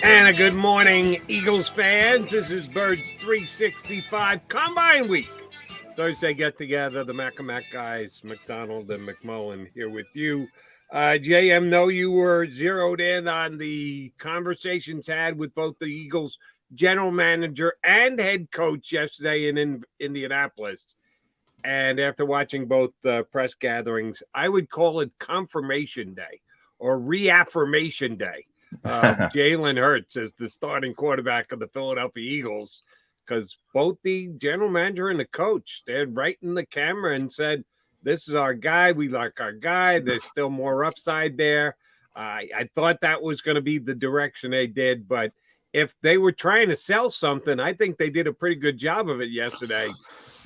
And a good morning, Eagles fans. This is Birds 365 Combine Week. Thursday get together, the Mac guys, McDonald and McMullen here with you. JM, know you were zeroed in on the conversations had with both the Eagles general manager and head coach yesterday in Indianapolis. And after watching both press gatherings, I would call it confirmation day or reaffirmation day. Jalen Hurts as the starting quarterback of the Philadelphia Eagles, because both the general manager and the coach stared right in the camera and said, "This is our guy. We like our guy. There's still more upside there." I thought that was going to be the direction they did, but if they were trying to sell something, I think they did a pretty good job of it yesterday.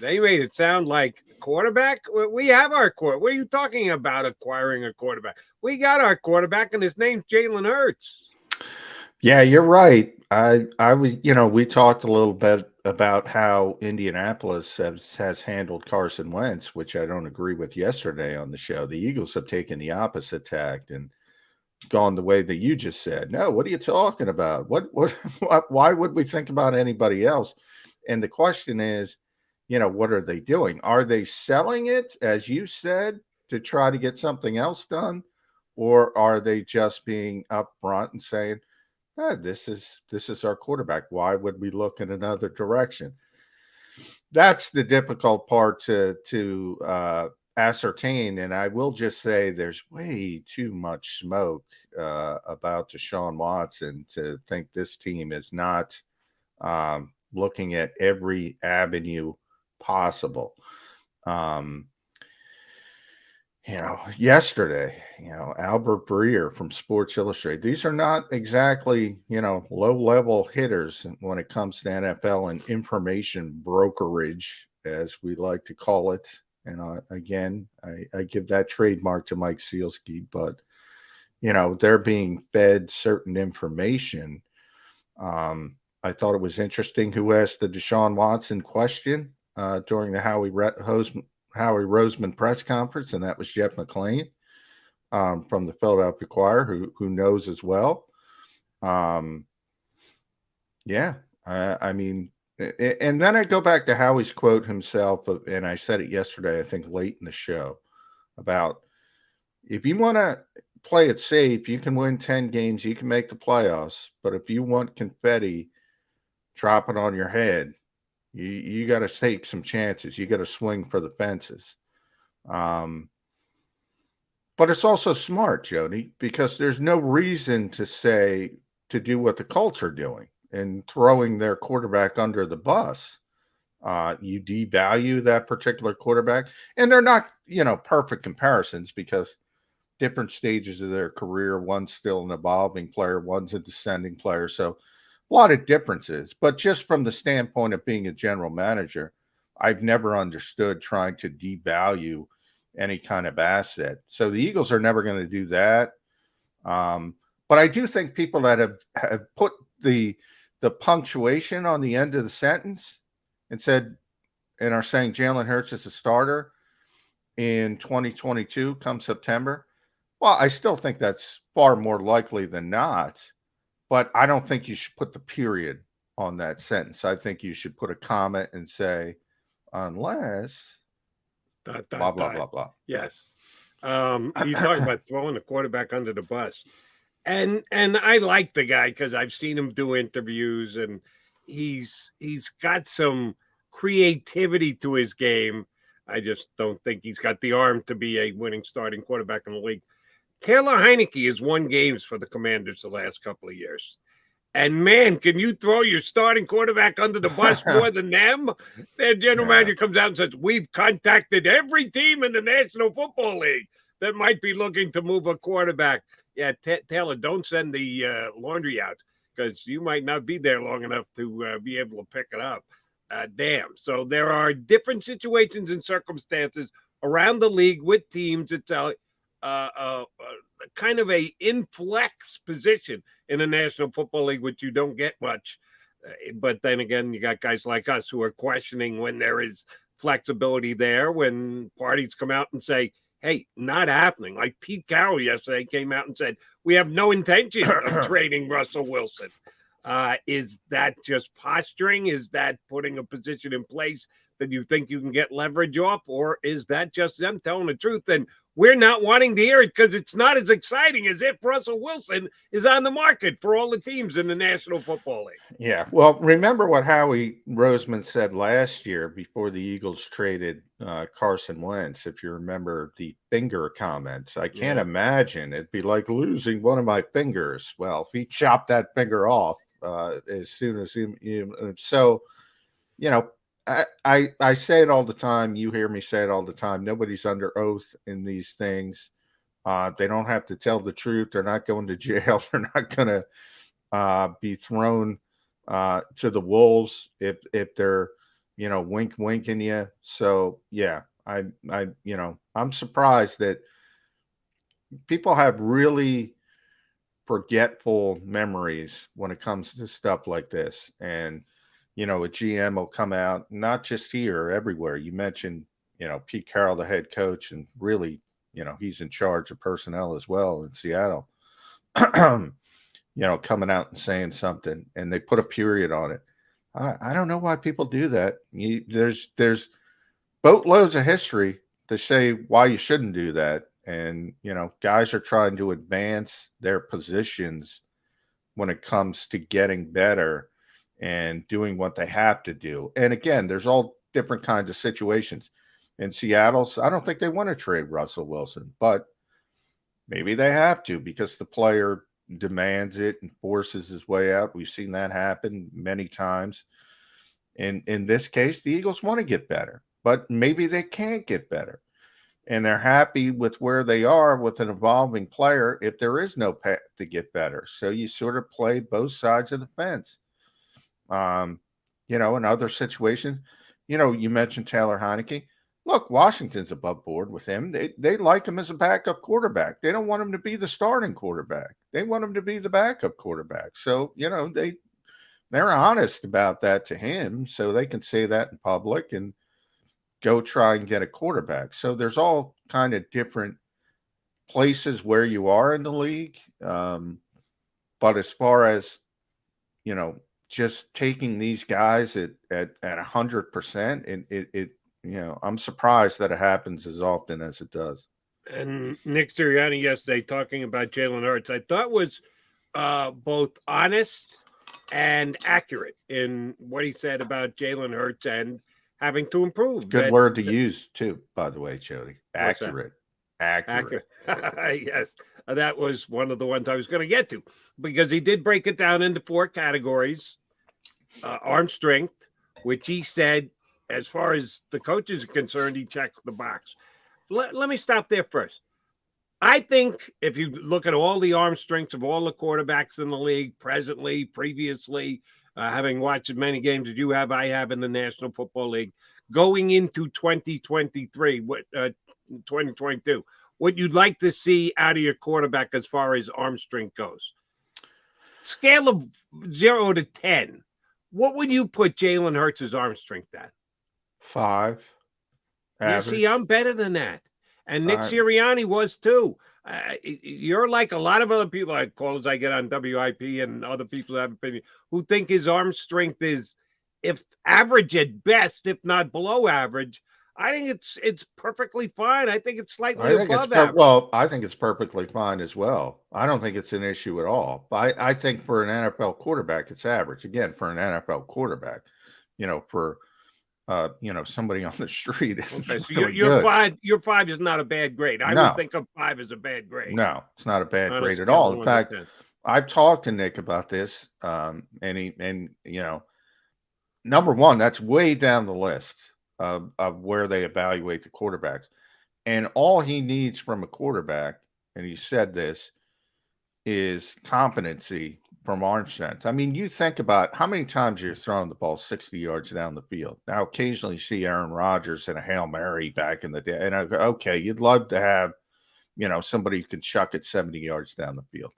They made it sound like quarterback. We have our quarterback. What are you talking about acquiring a quarterback? We got our quarterback, and his name's Jalen Hurts. Yeah, you're right. I was, we talked a little bit about how Indianapolis has handled Carson Wentz, which I don't agree with yesterday on the show. The Eagles have taken the opposite tact and gone the way that you just said. No, what are you talking about? Why would we think about anybody else? And the question is, what are they doing? Are they selling it, as you said, to try to get something else done? Or are they just being upfront and saying, this is our quarterback. Why would we look in another direction? That's the difficult part to ascertain. And I will just say there's way too much smoke about Deshaun Watson to think this team is not looking at every avenue possible. Yesterday, Albert Breer from Sports Illustrated, these are not exactly, low-level hitters when it comes to NFL and information brokerage, as we like to call it. And again, I give that trademark to Mike Sealski, but, they're being fed certain information. I thought it was interesting who asked the Deshaun Watson question during the Howie Roseman press conference, and that was Jeff McClain from the Philadelphia Inquirer, who knows as well. I mean, and then I go back to Howie's quote himself, and I said it yesterday, I think late in the show, about if you want to play it safe, you can win 10 games, you can make the playoffs, but if you want confetti dropping on your head, you got to take some chances. You got to swing for the fences. But it's also smart, Jody, because there's no reason to do what the Colts are doing and throwing their quarterback under the bus. You devalue that particular quarterback. And they're not, perfect comparisons because different stages of their career. One's still an evolving player. One's a descending player. So a lot of differences, but just from the standpoint of being a general manager, I've never understood trying to devalue any kind of asset. So the Eagles are never going to do that. But I do think people that have put the punctuation on the end of the sentence and are saying Jalen Hurts is a starter in 2022 come September. Well, I still think that's far more likely than not. But I don't think you should put the period on that sentence. I think you should put a comment and say, unless blah, blah, blah, blah. Yes. You talk about throwing the quarterback under the bus. And I like the guy because I've seen him do interviews, and he's got some creativity to his game. I just don't think he's got the arm to be a winning starting quarterback in the league. Taylor Heineke has won games for the Commanders the last couple of years. And, man, can you throw your starting quarterback under the bus more than them? Their general manager comes out and says, we've contacted every team in the National Football League that might be looking to move a quarterback. Yeah, Taylor, don't send the laundry out because you might not be there long enough to be able to pick it up. Damn. So there are different situations and circumstances around the league with teams that tell kind of a inflex position in the National Football League, which you don't get much. But then again, you got guys like us who are questioning when there is flexibility there, when parties come out and say, hey, not happening. Like Pete Carroll yesterday came out and said, we have no intention of trading Russell Wilson. Is that just posturing? Is that putting a position in place that you think you can get leverage off? Or is that just them telling the truth? And we're not wanting to hear it because it's not as exciting as if Russell Wilson is on the market for all the teams in the National Football League. Yeah. Well, remember what Howie Roseman said last year before the Eagles traded Carson Wentz. If you remember the finger comments, I can't imagine it'd be like losing one of my fingers. Well, if he chopped that finger off as soon as he so, you know, I say it all the time. You hear me say it all the time. Nobody's under oath in these things. They don't have to tell the truth. They're not going to jail. They're not going to be thrown to the wolves if they're, you know, winking you. So yeah, I'm surprised that people have really forgetful memories when it comes to stuff like this. And, you know, a GM will come out, not just here, everywhere. You mentioned, you know, Pete Carroll, the head coach, and really, you know, he's in charge of personnel as well in Seattle. You know, coming out and saying something, and they put a period on it. I don't know why people do that. There's boatloads of history to say why you shouldn't do that. And, you know, guys are trying to advance their positions when it comes to getting better and doing what they have to do. And again, there's all different kinds of situations. In Seattle, I don't think they want to trade Russell Wilson, but maybe they have to because the player demands it and forces his way out. We've seen that happen many times. In this case, the Eagles want to get better, but maybe they can't get better. And they're happy with where they are with an evolving player if there is no path to get better. So you sort of play both sides of the fence. You know, in other situations, you know, you mentioned Taylor Heineke. Look, Washington's above board with him. They like him as a backup quarterback. They don't want him to be the starting quarterback. They want him to be the backup quarterback. So, you know, they're honest about that to him, so they can say that in public and go try and get a quarterback. So there's all kind of different places where you are in the league. But as far as, you know, just taking these guys at 100%, it you know, I'm surprised that it happens as often as it does. And Nick Sirianni yesterday talking about Jalen Hurts, I thought was both honest and accurate in what he said about Jalen Hurts and having to improve. Good word to use too, by the way, Jody. Accurate. Yes, that was one of the ones I was going to get to because he did break it down into 4 categories. Arm strength, which he said, as far as the coaches are concerned, he checks the box. Let me stop there first. I think if you look at all the arm strengths of all the quarterbacks in the league presently, previously, having watched as many games as you have, I have in the National Football League, going into 2023, 2022, what you'd like to see out of your quarterback as far as arm strength goes. Scale of 0 to 10, what would you put Jalen Hurts' arm strength at? 5. You see, I'm better than that. And Nick Sirianni was too. You're like a lot of other people, like callers I get on WIP and other people that have opinion, who think his arm strength is, if average at best, if not below average. I think it's perfectly fine. I think it's slightly above average. Well, I think it's perfectly fine as well. I don't think it's an issue at all. I think for an NFL quarterback, it's average. Again, for an NFL quarterback, you know, for you know, somebody on the street. Okay, so really your 5 is not a bad grade. I would think of 5 as a bad grade. No, it's not a bad grade at all. In fact, I've talked to Nick about this, and you know, number one, that's way down the list of where they evaluate the quarterbacks. And all he needs from a quarterback, and he said this, is competency from arm strength. I mean, you think about how many times you're throwing the ball 60 yards down the field. Now, occasionally you see Aaron Rodgers in a Hail Mary back in the day. And I go, okay, you'd love to have, you know, somebody who can chuck it 70 yards down the field.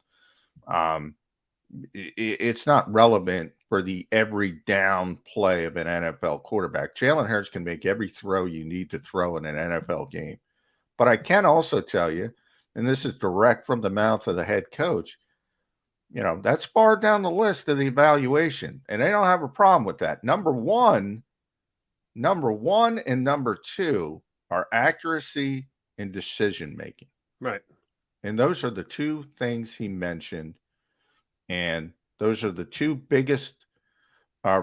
It's not relevant for the every down play of an NFL quarterback. Jalen Hurts can make every throw you need to throw in an NFL game. But I can also tell you, and this is direct from the mouth of the head coach, that's far down the list of the evaluation, and they don't have a problem with that. Number one and number two are accuracy and decision making. Right. And those are the two things he mentioned. And those are the two biggest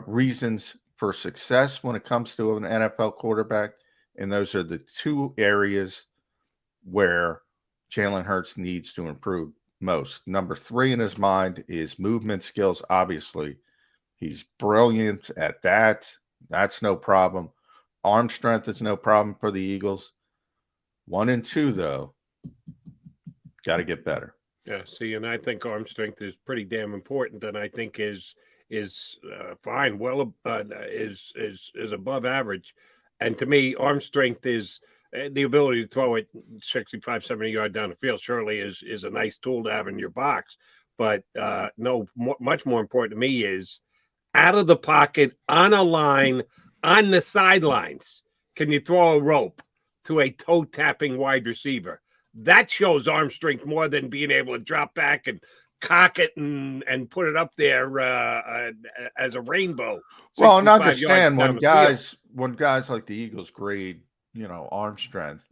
reasons for success when it comes to an NFL quarterback. And those are the two areas where Jalen Hurts needs to improve most. Number three in his mind is movement skills. Obviously, he's brilliant at that. That's no problem. Arm strength is no problem for the Eagles. 1 and 2, though, got to get better. Yeah, see, and I think arm strength is pretty damn important, and I think is fine, well, is above average. And to me, arm strength is the ability to throw it 65, 70 yards down the field. Surely is a nice tool to have in your box. But much more important to me is out of the pocket, on a line, on the sidelines. Can you throw a rope to a toe-tapping wide receiver? That shows arm strength more than being able to drop back and cock it and put it up there as a rainbow. Well, and understand when guys like the Eagles grade, arm strength,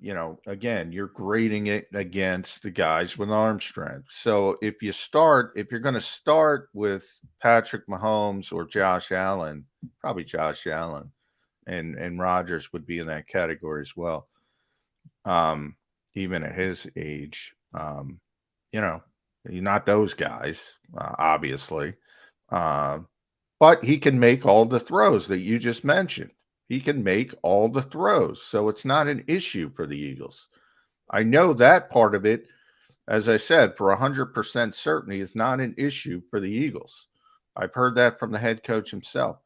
again, you're grading it against the guys with arm strength. So if you're going to start with Patrick Mahomes or Josh Allen, probably Josh Allen, and Rodgers would be in that category as well. Even at his age, you're not those guys, obviously. But he can make all the throws that you just mentioned. He can make all the throws. So it's not an issue for the Eagles. I know that part of it, as I said, for 100% certainty is not an issue for the Eagles. I've heard that from the head coach himself.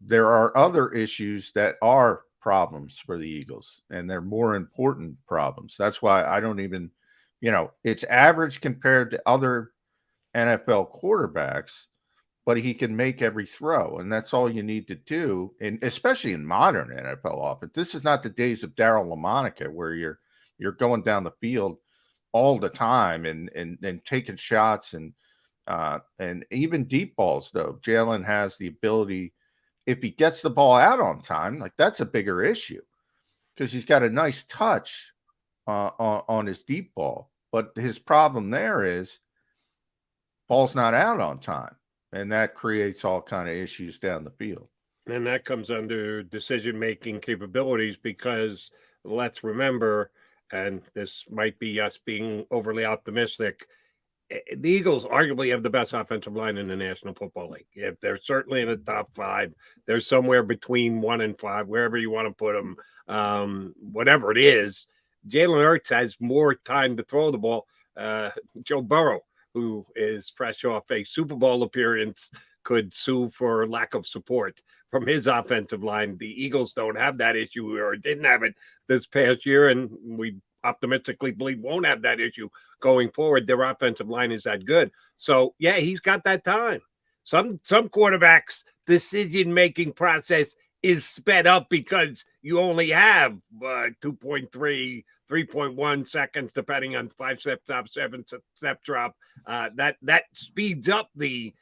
There are other issues that are problems for the Eagles, and they're more important problems. That's why I don't even, it's average compared to other NFL quarterbacks, but he can make every throw, and that's all you need to do. And especially in modern NFL offense, this is not the days of Darryl LaMonica where you're going down the field all the time and taking shots and even deep balls. Though Jalen has the ability, if he gets the ball out on time, like that's a bigger issue because he's got a nice touch on his deep ball. But his problem there is ball's not out on time, and that creates all kind of issues down the field. And that comes under decision-making capabilities because let's remember, and this might be us being overly optimistic, the Eagles arguably have the best offensive line in the National Football League. If they're certainly in the top 5, they're somewhere between 1 and 5, wherever you want to put them, whatever it is. Jalen Hurts has more time to throw the ball. Joe Burrow, who is fresh off a Super Bowl appearance, could sue for lack of support from his offensive line. The Eagles don't have that issue or didn't have it this past year, and we optimistically believe won't have that issue going forward. Their offensive line is that good. So, yeah, he's got that time. Some quarterbacks' decision-making process is sped up because you only have 2.3, 3.1 seconds, depending on 5-step drop, 7-step drop. That speeds up the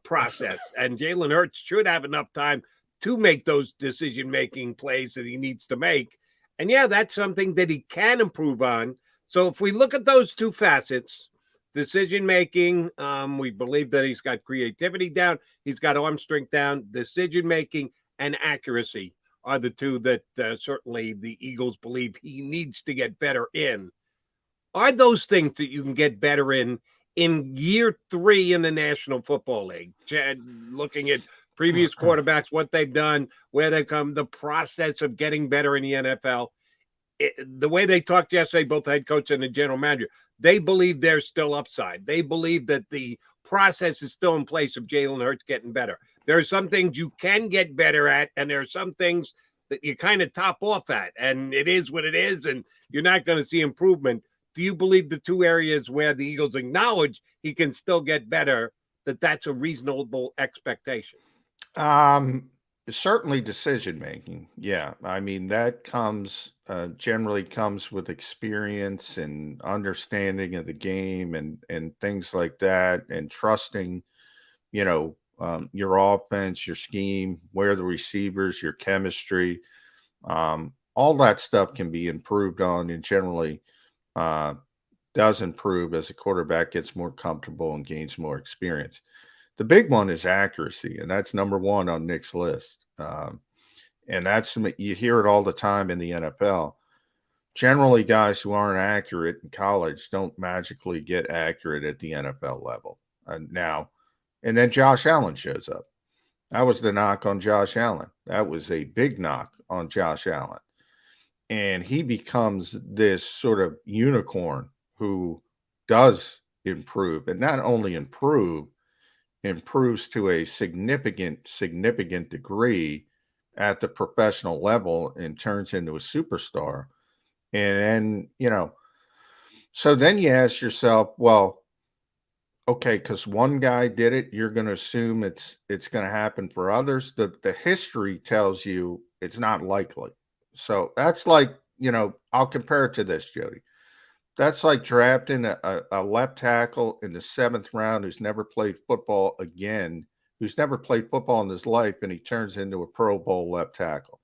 process. And Jalen Hurts should have enough time to make those decision-making plays that he needs to make. And, yeah, that's something that he can improve on. So if we look at those two facets, decision-making, we believe that he's got creativity down, he's got arm strength down, decision-making and accuracy are the two that certainly the Eagles believe he needs to get better in. Are those things that you can get better in year 3 in the National Football League? Looking at previous quarterbacks, what they've done, where they come, the process of getting better in the NFL. The way they talked yesterday, both the head coach and the general manager, they believe there's still upside. They believe that the process is still in place of Jalen Hurts getting better. There are some things you can get better at, and there are some things that you kind of top off at, and it is what it is, and you're not going to see improvement. Do you believe the two areas where the Eagles acknowledge he can still get better, that's a reasonable expectation? Certainly decision making. Yeah. I mean, that comes generally comes with experience and understanding of the game and things like that, and trusting, your offense, your scheme, where the receivers, your chemistry, all that stuff can be improved on, and generally uh, does improve as a quarterback gets more comfortable and gains more experience. The big one is accuracy, and that's number one on Nick's list. And that's, you hear it all the time in the NFL. Generally, guys who aren't accurate in college don't magically get accurate at the NFL level. And then Josh Allen shows up. That was the knock on Josh Allen. That was a big knock on Josh Allen. And he becomes this sort of unicorn who does improve, and not only improves to a significant degree at the professional level and turns into a superstar. And then, so then you ask yourself, well, okay, because one guy did it, you're going to assume it's going to happen for others. The history tells you it's not likely. So that's like, I'll compare it to this, Jody. That's like drafting a left tackle in the 7th round who's never played football again, who's never played football in his life, and he turns into a Pro Bowl left tackle.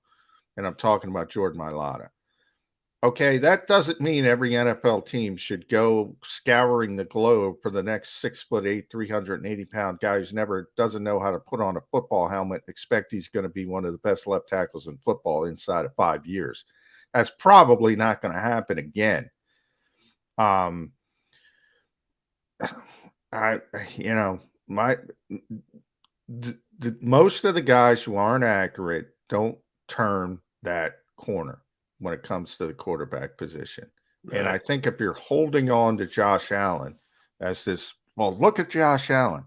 And I'm talking about Jordan Mailata. Okay, that doesn't mean every NFL team should go scouring the globe for the next 6'8", 380-pound guy who's never doesn't know how to put on a football helmet, expect he's going to be one of the best left tackles in football inside of 5 years. That's probably not going to happen again. Most of the guys who aren't accurate don't turn that corner when it comes to the quarterback position. Right. And I think if you're holding on to Josh Allen as this, well, look at Josh Allen,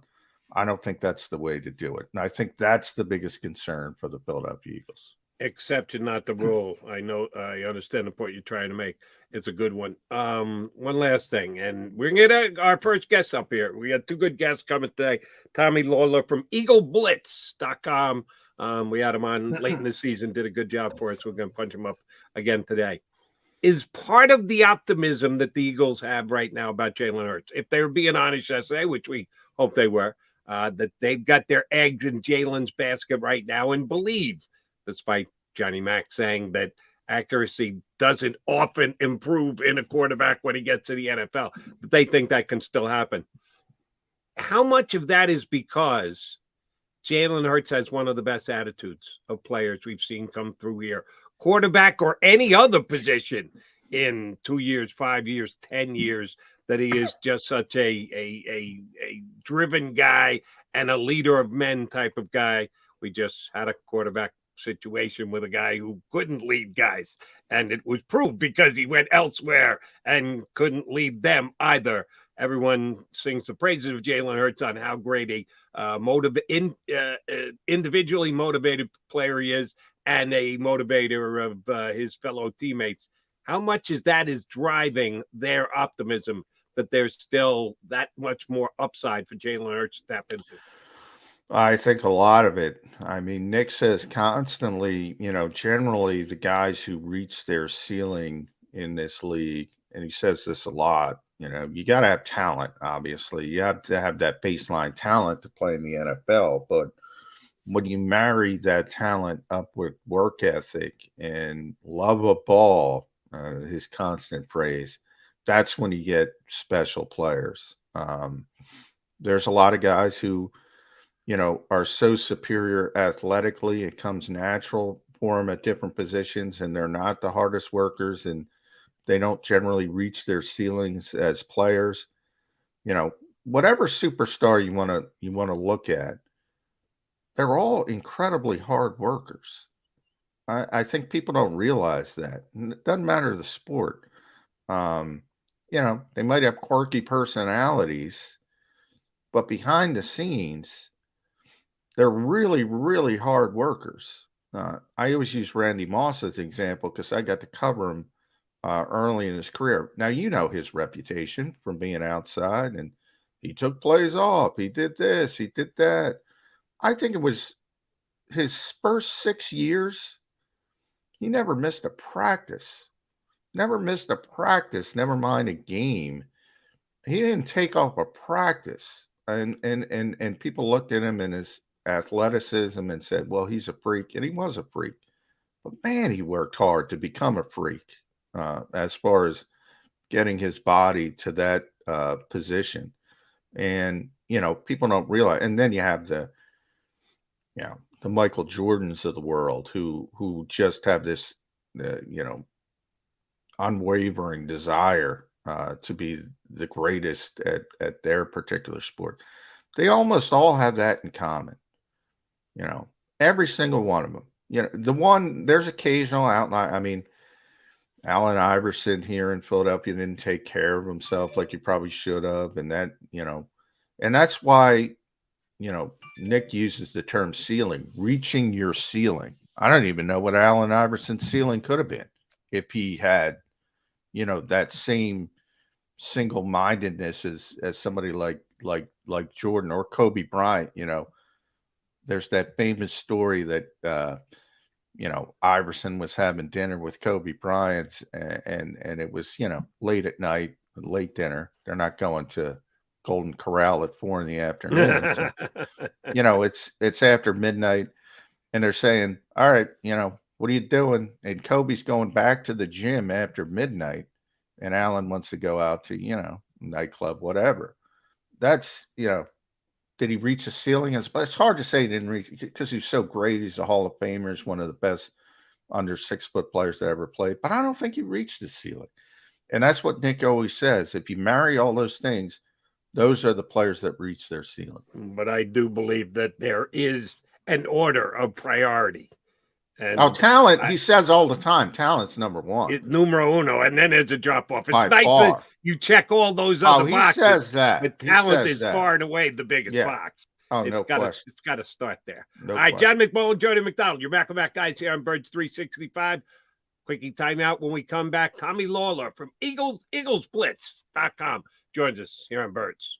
I don't think that's the way to do it. And I think that's the biggest concern for the Philadelphia Eagles. Exception, not the rule. I know, I understand the point you're trying to make. It's a good one. One last thing, and we're going to get our first guest up here. We got 2 good guests coming today. Tommy Lawlor from EagleBlitz.com. We had him on late in the season, did a good job for us. We're going to punch him up again today. Is part of the optimism that the Eagles have right now about Jalen Hurts, if they were being honest yesterday, which we hope they were, that they've got their eggs in Jalen's basket right now and believe, despite Johnny Mack saying that accuracy doesn't often improve in a quarterback when he gets to the NFL, but they think that can still happen. How much of that is because Jalen Hurts has one of the best attitudes of players we've seen come through here, quarterback or any other position, in 2 years, 5 years, 10 years, that he is just such a driven guy and a leader of men type of guy. We just had a quarterback situation with a guy who couldn't lead guys, and it was proved because he went elsewhere and couldn't lead them either. Everyone sings the praises of Jalen Hurts on how great a individually motivated player he is and a motivator of his fellow teammates. How much is that is driving their optimism that there's still that much more upside for Jalen Hurts to tap into? I think a lot of it. I mean, Nick says constantly, generally the guys who reach their ceiling in this league, and he says this a lot, you got to have talent, obviously. You have to have that baseline talent to play in the NFL. But when you marry that talent up with work ethic and love of ball, his constant praise, that's when you get special players. There's a lot of guys who, are so superior athletically, it comes natural for them at different positions, and they're not the hardest workers, and they don't generally reach their ceilings as players. Whatever superstar you want to look at, they're all incredibly hard workers. I think people don't realize that. And it doesn't matter the sport. They might have quirky personalities, but behind the scenes, they're really, really hard workers. I always use Randy Moss as an example because I got to cover him early in his career. Now, his reputation from being outside, and he took plays off. He did this, he did that. I think it was his first 6 years, he never missed a practice. Never missed a practice, never mind a game. He didn't take off a practice. And people looked at him and his athleticism and said, well, he's a freak. And he was a freak. But man, he worked hard to become a freak as far as getting his body to that position. And, you know, people don't realize. And then you have the Michael Jordans of the world who just have this, you know, unwavering desire to be the greatest at their particular sport. They almost all have that in common. You know, every single one of them. You know, there's occasional outlier. I mean, Allen Iverson here in Philadelphia didn't take care of himself like he probably should have. And that, you know, and that's why, you know, Nick uses the term ceiling, reaching your ceiling. I don't even know what Allen Iverson's ceiling could have been if he had, you know, that same single-mindedness as somebody like Jordan or Kobe Bryant. You know, there's that famous story that you know, Iverson was having dinner with Kobe Bryant, and it was, you know, late at night, late dinner. They're not going to Golden Corral at 4 p.m. So, you know, it's after midnight, and they're saying, all right, you know, what are you doing? And Kobe's going back to the gym after midnight, and Allen wants to go out to, you know, nightclub, whatever. That's, you know, did he reach the ceiling? It's hard to say he didn't reach, because he's so great. He's a Hall of Famer. He's one of the best under 6 foot players that ever played. But I don't think he reached the ceiling. And that's what Nick always says. If you marry all those things, those are the players that reach their ceiling. But I do believe that there is an order of priority. And talent, he says all the time, talent's number one. It's numero uno, and then there's a drop-off. It's nice that you check all those other boxes. He says that. But talent is far and away the biggest box. Oh, no question. It's got to start there. No all right, question. John McMullen, Jody McDonald, your Mac guys here on Birds 365. Quickie timeout. When we come back, Tommy Lawlor from EaglesBlitz.com joins us here on Birds.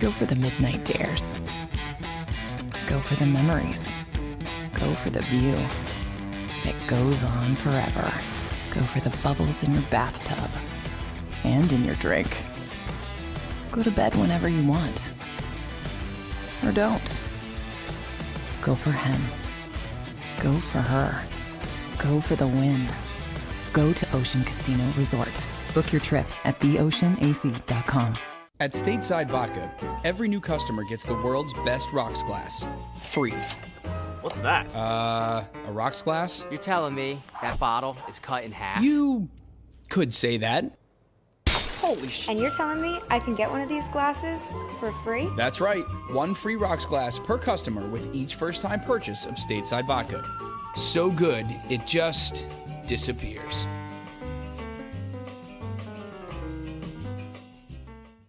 Go for the midnight dares. Go for the memories. Go for the view that goes on forever. Go for the bubbles in your bathtub and in your drink. Go to bed whenever you want. Or don't. Go for him. Go for her. Go for the win. Go to Ocean Casino Resort. Book your trip at theoceanac.com. At Stateside Vodka, every new customer gets the world's best rocks glass. Free. What's that? A rocks glass? You're telling me that bottle is cut in half? You could say that. Holy shit. And you're telling me I can get one of these glasses for free? That's right. 1 free rocks glass per customer with each first-time purchase of Stateside Vodka. So good, it just disappears.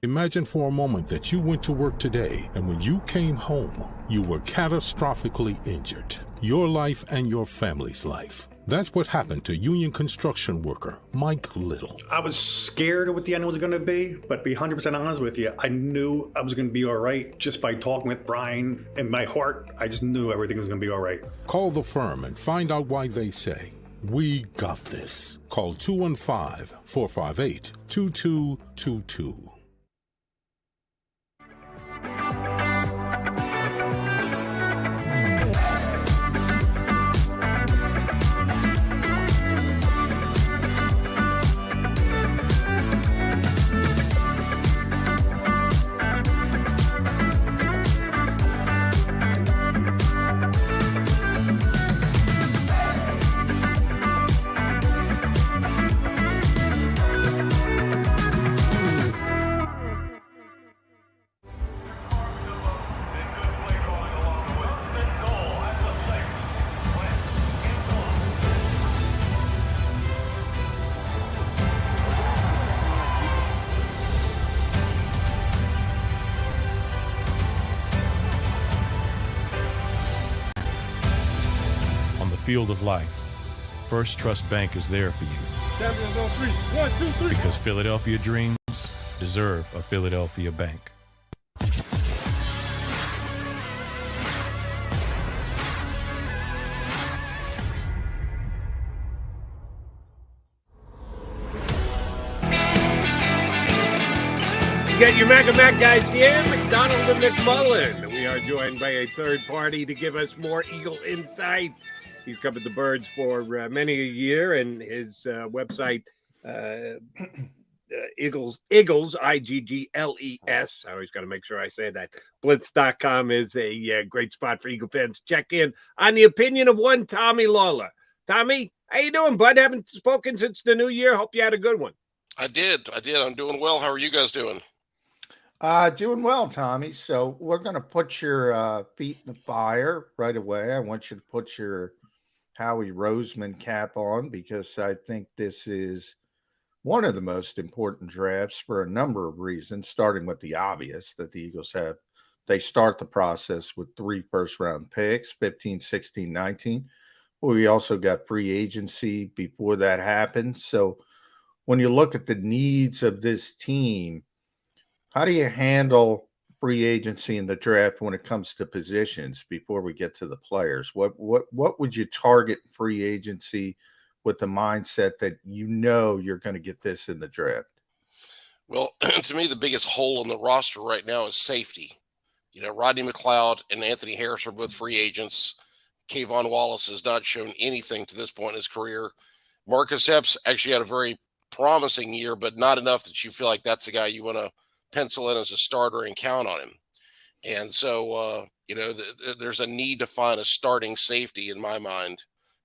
Imagine for a moment that you went to work today, and when you came home, you were catastrophically injured. Your life and your family's life. That's what happened to union construction worker Mike Little. I was scared of what the end was going to be, but to be 100% honest with you, I knew I was going to be all right just by talking with Brian. In my heart, I just knew everything was going to be all right. Call the firm and find out why they say, "We got this." Call 215-458-2222. Field of life, First Trust Bank is there for you. Champions on 3. 1, 2, 3. Because Philadelphia dreams deserve a Philadelphia bank. Get your Mac guys here, McDonald and McMullen. We are joined by a third party to give us more Eagle insight. He's covered the Birds for many a year, and his website, Eagles, Iggles. I always got to make sure I say that. Blitz.com is a great spot for Eagle fans to check in on the opinion of one Tommy Lawlor. Tommy, how you doing, bud? Haven't spoken since the new year. Hope you had a good one. I did. I'm doing well. How are you guys doing? Doing well, Tommy. So we're going to put your feet in the fire right away. I want you to put your Howie Roseman cap on because I think this is one of the most important drafts for a number of reasons, starting with the obvious that the Eagles have. They start the process with 3 first-round picks, 15, 16, 19. Well, we also got free agency before that happened. So when you look at the needs of this team, how do you handle free agency in the draft when it comes to positions before we get to the players? What would you target free agency with the mindset that you're going to get this in the draft? Well, to me, the biggest hole in the roster right now is safety. Rodney McLeod and Anthony Harris are both free agents. Kayvon Wallace has not shown anything to this point in his career. Marcus Epps actually had a very promising year, but not enough that you feel like that's the guy you want to pencil in as a starter and count on him. And so, there's a need to find a starting safety in my mind.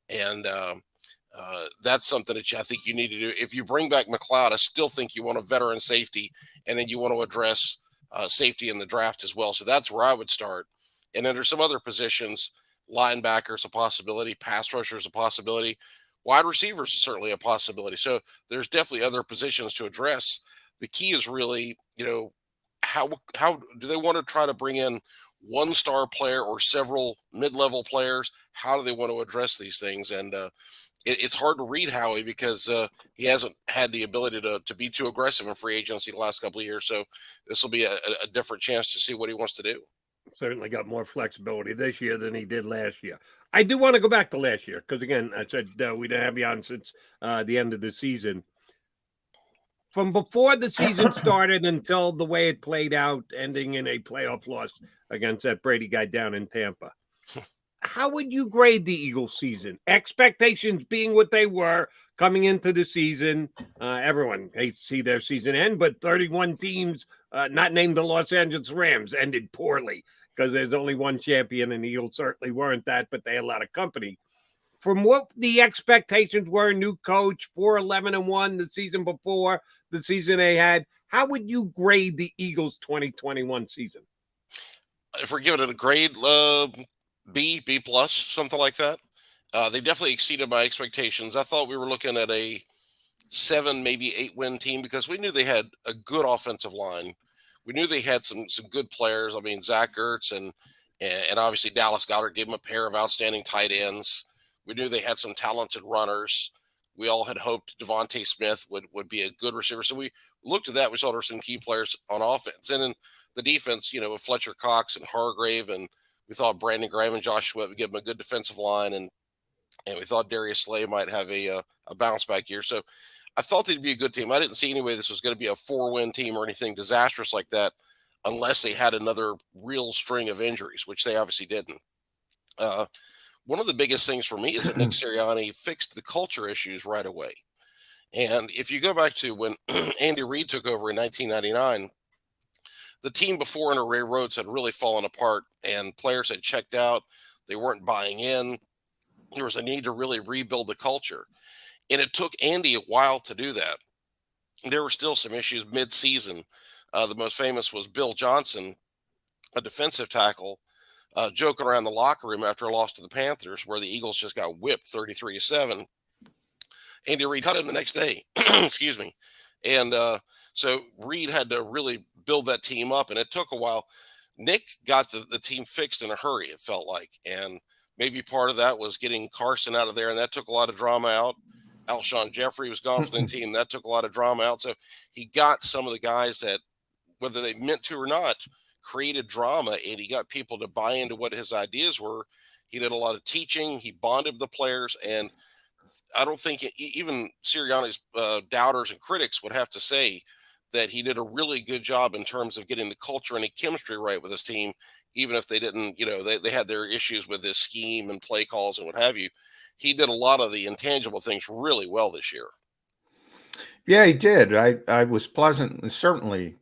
And that's something that I think you need to do. If you bring back McLeod, I still think you want a veteran safety, and then you want to address safety in the draft as well. So that's where I would start. And then there's some other positions. Linebacker is a possibility. Pass rusher is a possibility. Wide receivers is certainly a possibility. So there's definitely other positions to address. The key is really, how do they want to try to bring in one star player or several mid-level players? How do they want to address these things? And it's hard to read Howie because he hasn't had the ability to be too aggressive in free agency the last couple of years. So this will be a different chance to see what he wants to do. Certainly got more flexibility this year than he did last year. I do want to go back to last year because, again, I said we didn't have you on since the end of the season. From before the season started until the way it played out, ending in a playoff loss against that Brady guy down in Tampa, how would you grade the Eagles season? Expectations being what they were coming into the season. Everyone hates to see their season end, but 31 teams, not named the Los Angeles Rams, ended poorly because there's only one champion, and the Eagles certainly weren't that, but they had a lot of company. From what the expectations were, new coach, 4-11-1 the season before, the season they had, how would you grade the Eagles 2021 season? If we're giving it a grade, B plus, something like that. They definitely exceeded my expectations. I thought we were looking at a 7, maybe 8-win team because we knew they had a good offensive line. We knew they had some good players. I mean, Zach Ertz and obviously Dallas Goedert gave them a pair of outstanding tight ends. We knew they had some talented runners. We all had hoped Devontae Smith would be a good receiver. So we looked at that. We saw there were some key players on offense. And in the defense, with Fletcher Cox and Hargrave, and we thought Brandon Graham and Josh Sweat would give them a good defensive line. And we thought Darius Slay might have a bounce back year. So I thought they'd be a good team. I didn't see any way this was going to be a 4-win team or anything disastrous like that unless they had another real string of injuries, which they obviously didn't. One of the biggest things for me is that Nick Sirianni fixed the culture issues right away. And if you go back to when Andy Reid took over in 1999, the team before under Ray Rhodes had really fallen apart and players had checked out. They weren't buying in. There was a need to really rebuild the culture. And it took Andy a while to do that. There were still some issues mid-season. The most famous was Bill Johnson, a defensive tackle, joking around the locker room after a loss to the Panthers where the Eagles just got whipped 33-7. Andy Reid cut him the next day. Excuse me. And so Reid had to really build that team up, and it took a while. Nick got the team fixed in a hurry, it felt like. And maybe part of that was getting Carson out of there, and that took a lot of drama out. Alshon Jeffrey was gone from the team. That took a lot of drama out. So he got some of the guys that, whether they meant to or not, created drama, and he got people to buy into what his ideas were. He did a lot of teaching. He bonded the players, and I don't think even Sirianni's doubters and critics would have to say that he did a really good job in terms of getting the culture and the chemistry right with his team, even if they didn't, they had their issues with his scheme and play calls and what have you. He did a lot of the intangible things really well this year. Yeah, he did. I was certainly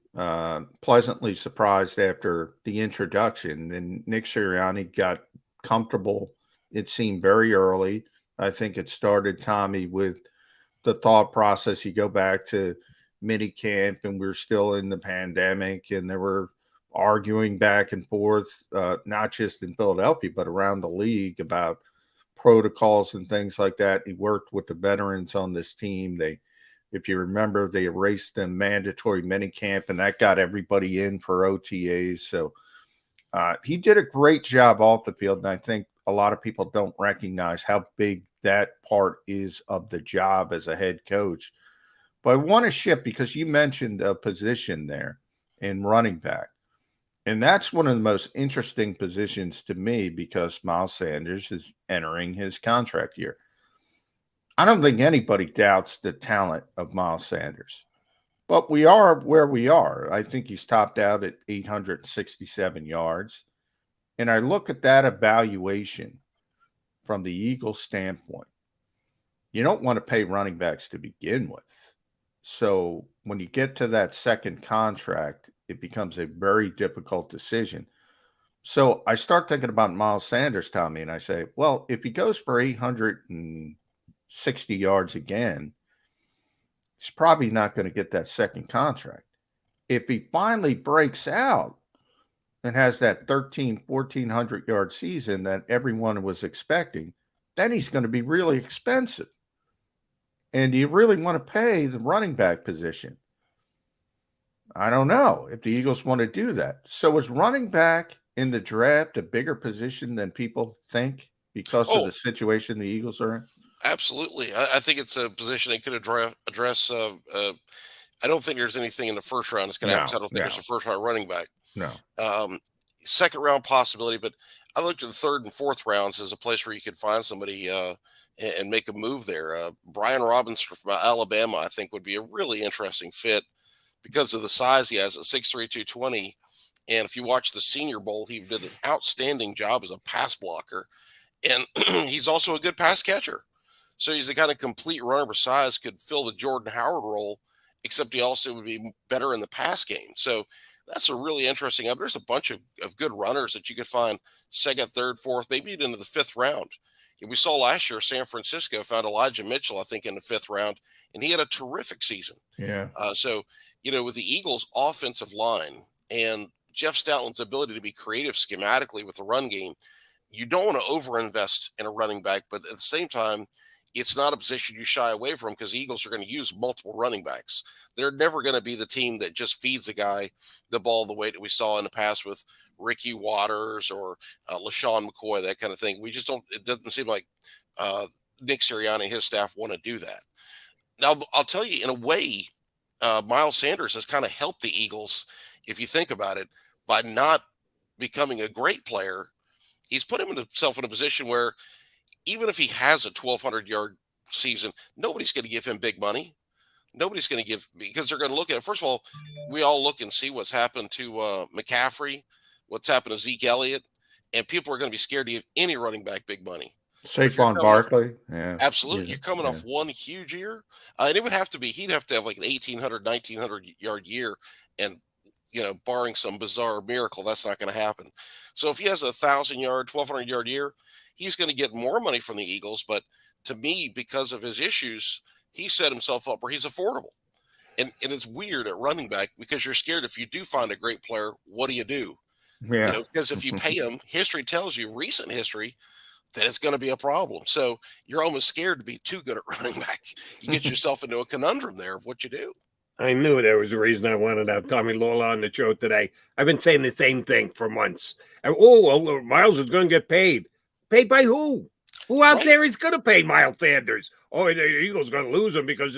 pleasantly surprised after the introduction. And Nick Sirianni got comfortable, it seemed, very early. I think it started, Tommy, with the thought process. You go back to mini camp and we're still in the pandemic, and there were arguing back and forth, not just in Philadelphia, but around the league about protocols and things like that. He worked with the veterans on this team. If you remember, they erased the mandatory minicamp, and that got everybody in for OTAs. So he did a great job off the field, and I think a lot of people don't recognize how big that part is of the job as a head coach. But I want to shift, because you mentioned a position there in running back, and that's one of the most interesting positions to me, because Miles Sanders is entering his contract year. I don't think anybody doubts the talent of Miles Sanders, but we are where we are. I think he's topped out at 867 yards. And I look at that evaluation from the Eagles' standpoint. You don't want to pay running backs to begin with. So when you get to that second contract, it becomes a very difficult decision. So I start thinking about Miles Sanders, Tommy, and I say, well, if he goes for 860 yards again, he's probably not going to get that second contract. If he finally breaks out and has that 1,400 yard season that everyone was expecting, then he's going to be really expensive. And do you really want to pay the running back position? I don't know if the Eagles want to do that. So is running back in the draft a bigger position than people think because of the situation the Eagles are in? Absolutely. I think it's a position they could address. I don't think there's anything in the first round that's going to happen. I don't think there's a first round running back. No. Second round possibility, but I looked at the third and fourth rounds as a place where you could find somebody and make a move there. Brian Robinson from Alabama, I think, would be a really interesting fit because of the size he has at 6'3", 220. And if you watch the Senior Bowl, he did an outstanding job as a pass blocker. And he's also a good pass catcher. So he's the kind of complete runner with size, could fill the Jordan Howard role, except he also would be better in the pass game. So that's a really interesting. There's a bunch of good runners that you could find second, third, fourth, maybe even into the fifth round. We saw last year San Francisco found Elijah Mitchell, I think, in the fifth round, and he had a terrific season. Yeah. So, with the Eagles' offensive line and Jeff Stoutland's ability to be creative schematically with the run game, you don't want to overinvest in a running back, but at the same time, it's not a position you shy away from because the Eagles are going to use multiple running backs. They're never going to be the team that just feeds a guy the ball the way that we saw in the past with Ricky Waters or LaShawn McCoy, that kind of thing. We just don't, it doesn't seem like Nick Sirianni and his staff want to do that. Now, I'll tell you, in a way, Miles Sanders has kind of helped the Eagles, if you think about it, by not becoming a great player. He's put himself in a position where even if he has a 1,200-yard season, nobody's going to give him big money. Nobody's going to give, because they're going to look at it. First of all, we all look and see what's happened to McCaffrey, what's happened to Zeke Elliott, and people are going to be scared to give any running back big money. Saquon Barkley. Yeah. Absolutely. You're coming off one huge year. And it would have to be, he'd have to have like an 1,800, 1,900-yard year. And, barring some bizarre miracle, that's not going to happen. So if he has a 1,000-yard, 1,200-yard year, he's going to get more money from the Eagles. But to me, because of his issues, he set himself up where he's affordable. And it's weird at running back because you're scared if you do find a great player, what do you do? Yeah. Because if you pay him, history tells you, recent history, that it's going to be a problem. So you're almost scared to be too good at running back. You get yourself into a conundrum there of what you do. I knew there was a reason I wanted to have Tommy Lawlor on the show today. I've been saying the same thing for months. Miles is going to get paid. Paid by who? Who out there is going to pay Miles Sanders? Oh, the Eagles going to lose him because,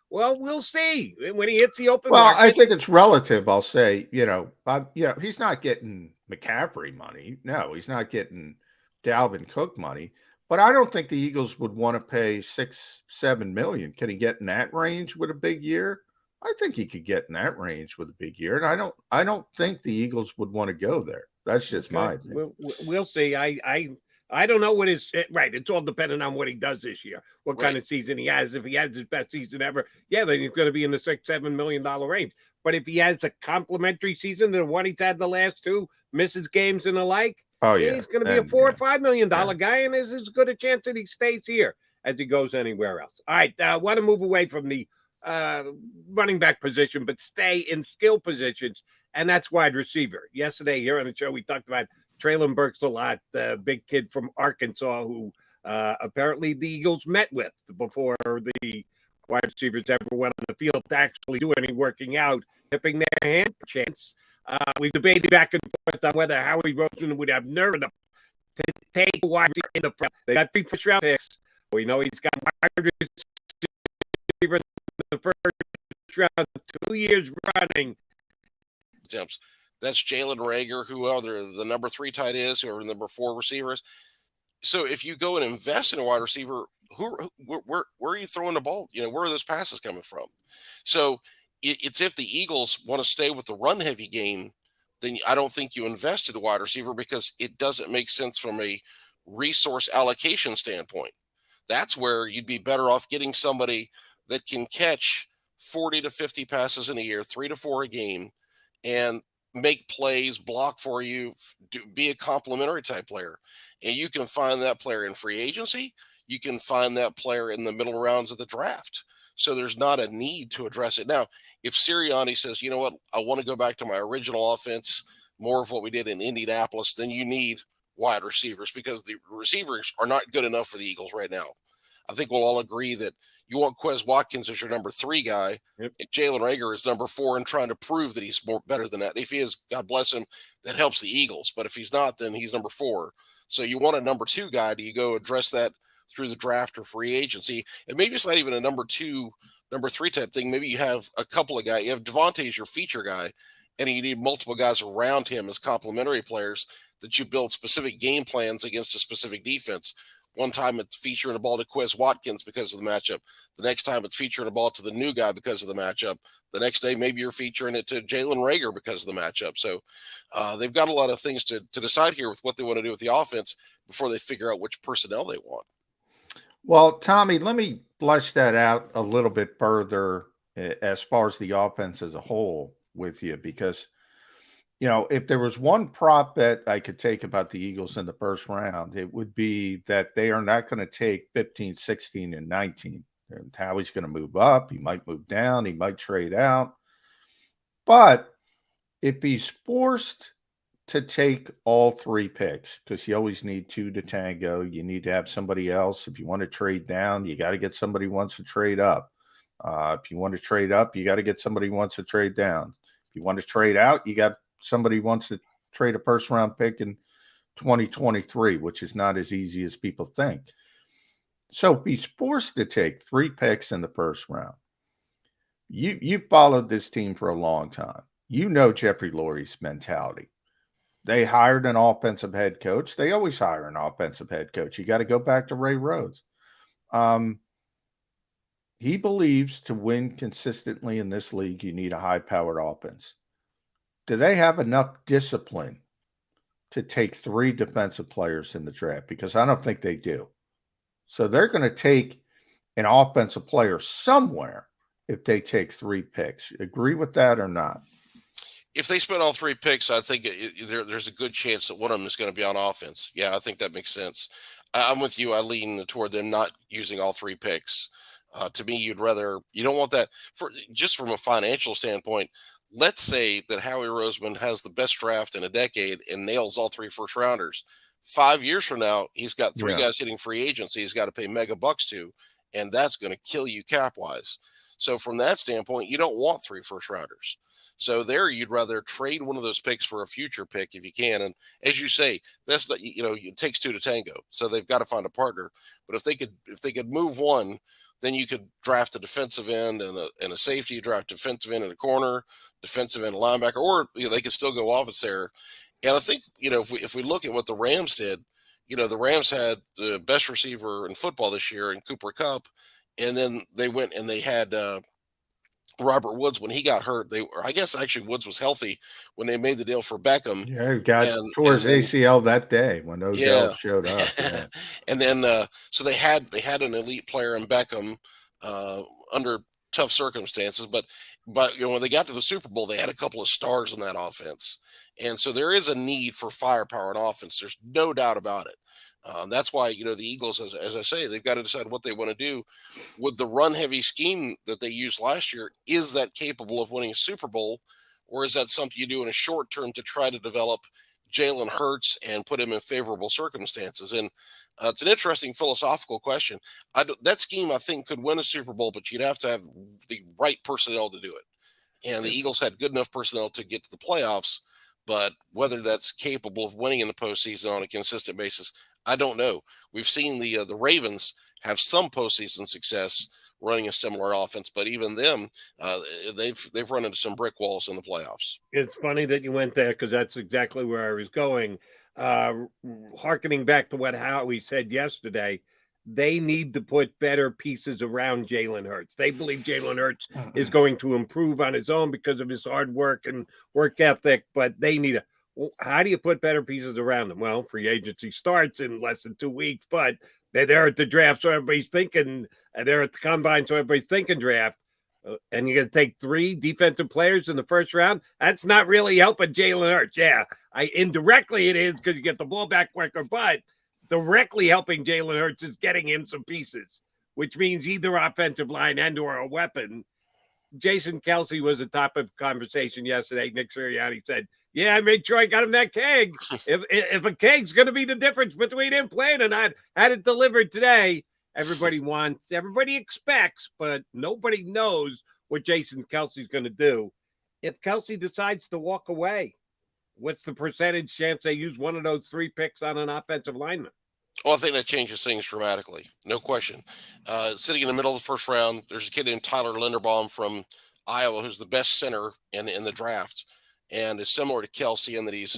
we'll see when he hits the open market. I think it's relative. I'll say, he's not getting McCaffrey money. No, he's not getting Dalvin Cook money. But I don't think the Eagles would want to pay $6-7 million. Can he get in that range with a big year? I think he could get in that range with a big year. And I don't think the Eagles would want to go there. That's just my opinion. We'll see. I don't know what his right. It's all dependent on what he does this year, what kind of season he has. If he has his best season ever, yeah, then he's going to be in the $6-7 million range. But if he has a complimentary season to what he's had the last two, misses games and the like, he's going to be a $4 or $5 million guy, and there's as good a chance that he stays here as he goes anywhere else. All right, I want to move away from the running back position, but stay in skill positions, and that's wide receiver. Yesterday here on the show, we talked about Traylon Burks a lot, the big kid from Arkansas who apparently the Eagles met with before the wide receivers ever went on the field to actually do any working out, tipping their hand per chance. We debated back and forth on whether Howie Roseman would have nerve enough to take a wide receiver in the front. They got 3 first-round picks. We know he's got wide receiver in the first round 2 years running. That's Jalen Reagor, who the number 3 tight is, who are the number 4 receivers. So if you go and invest in a wide receiver, where are you throwing the ball? Where are those passes coming from? So it's if the Eagles want to stay with the run heavy game, then I don't think you invest in the wide receiver because it doesn't make sense from a resource allocation standpoint. That's where you'd be better off getting somebody that can catch 40 to 50 passes in a year, 3 to 4 a game, and make plays, block for you, be a complementary type player. And you can find that player in free agency. You can find that player in the middle rounds of the draft. So there's not a need to address it. Now, if Sirianni says, you know what, I want to go back to my original offense, more of what we did in Indianapolis, then you need wide receivers because the receivers are not good enough for the Eagles right now. I think we'll all agree that you want Quez Watkins as your number 3 guy. Yep. And Jalen Reagor is number 4 and trying to prove that he's better than that. If he is, God bless him, that helps the Eagles. But if he's not, then he's number 4. So you want a number 2 guy. Do you go address that through the draft or free agency? And maybe it's not even a number 2, number 3 type thing. Maybe you have a couple of guys. You have Devontae as your feature guy, and you need multiple guys around him as complementary players that you build specific game plans against a specific defense. One time it's featuring a ball to Quez Watkins because of the matchup. The next time it's featuring a ball to the new guy because of the matchup. The next day, maybe you're featuring it to Jalen Reagor because of the matchup. So they've got a lot of things to decide here with what they want to do with the offense before they figure out which personnel they want. Well, Tommy, let me flesh that out a little bit further as far as the offense as a whole with you, because if there was one prop bet I could take about the Eagles in the first round, it would be that they are not going to take 15, 16, and 19. And Howie's going to move up. He might move down. He might trade out. But if he's forced to take all 3 picks, because you always need 2 to tango, you need to have somebody else. If you want to trade down, you got to get somebody who wants to trade up. If you want to trade up, you got to get somebody who wants to trade down. If you want to trade out, you got somebody wants to trade a first-round pick in 2023, which is not as easy as people think. So if he's forced to take 3 picks in the first round, you followed this team for a long time. You know Jeffrey Lurie's mentality. They hired an offensive head coach. They always hire an offensive head coach. You got to go back to Ray Rhodes. He believes to win consistently in this league, you need a high-powered offense. Do they have enough discipline to take 3 defensive players in the draft? Because I don't think they do. So they're going to take an offensive player somewhere if they take 3 picks. Agree with that or not? If they spend all 3 picks, I think there's a good chance that one of them is going to be on offense. Yeah, I think that makes sense. I'm with you. I lean toward them not using all 3 picks. To me, you don't want that just from a financial standpoint. Let's say that Howie Roseman has the best draft in a decade and nails all 3 first rounders. 5 years from now, he's got 3 guys hitting free agency he's got to pay mega bucks to, and that's going to kill you cap-wise. So from that standpoint, you don't want 3 first rounders. So there, you'd rather trade one of those picks for a future pick if you can. And as you say, that's not, it takes 2 to tango. So they've got to find a partner. But if they could move one, then you could draft a defensive end and a safety, draft defensive end and a corner, defensive end, linebacker, or they could still go offense there. And I think if we look at what the Rams did, the Rams had the best receiver in football this year in Cooper Kupp, and then they went and they had Robert Woods, when he got hurt, I guess actually Woods was healthy when they made the deal for Beckham. Yeah, he got And towards then, ACL that day when Odell showed up. Yeah. And then so they had an elite player in Beckham under tough circumstances, but when they got to the Super Bowl, they had a couple of stars in that offense, and so there is a need for firepower in offense. There's no doubt about it. That's why the Eagles, as I say, they've got to decide what they want to do with the run-heavy scheme that they used last year. Is that capable of winning a Super Bowl, or is that something you do in a short term to try to develop Jalen Hurts and put him in favorable circumstances? And it's an interesting philosophical question. That scheme, I think, could win a Super Bowl, but you'd have to have the right personnel to do it. And the Eagles had good enough personnel to get to the playoffs, but whether that's capable of winning in the postseason on a consistent basis, I don't know. We've seen the Ravens have some postseason success running a similar offense, but even them, they've run into some brick walls in the playoffs. It's funny that you went there because that's exactly where I was going. Harkening back to what Howie said yesterday, they need to put better pieces around Jalen Hurts. They believe Jalen Hurts is going to improve on his own because of his hard work and work ethic, but they need how do you put better pieces around them? Well, free agency starts in less than 2 weeks, but they're there at the draft, so everybody's thinking, they're at the combine, so everybody's thinking draft. And you're going to take 3 defensive players in the first round? That's not really helping Jalen Hurts. Yeah, indirectly it is because you get the ball back quicker, but directly helping Jalen Hurts is getting him some pieces, which means either offensive line and or a weapon. Jason Kelsey was a topic of conversation yesterday. Nick Sirianni said, yeah, I made sure I got him that keg. If a keg's going to be the difference between him playing and not, had it delivered today. Everybody expects, but nobody knows what Jason Kelsey's going to do. If Kelsey decides to walk away, what's the percentage chance they use one of those 3 picks on an offensive lineman? Well, I think that changes things dramatically. No question. Sitting in the middle of the first round, there's a kid named Tyler Linderbaum from Iowa who's the best center in the draft and is similar to Kelsey in that he's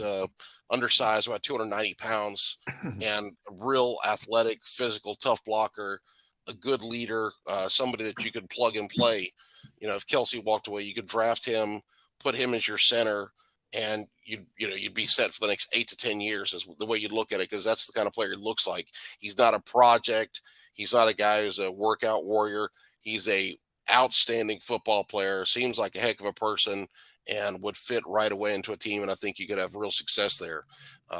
undersized, about 290 pounds, and real athletic, physical, tough blocker, a good leader, somebody that you could plug and play. If Kelsey walked away, you could draft him, put him as your center, and you'd be set for the next 8 to 10 years is the way you'd look at it, because that's the kind of player he looks like. He's not a project. He's not a guy who's a workout warrior. He's a outstanding football player, seems like a heck of a person, and would fit right away into a team, and I think you could have real success there.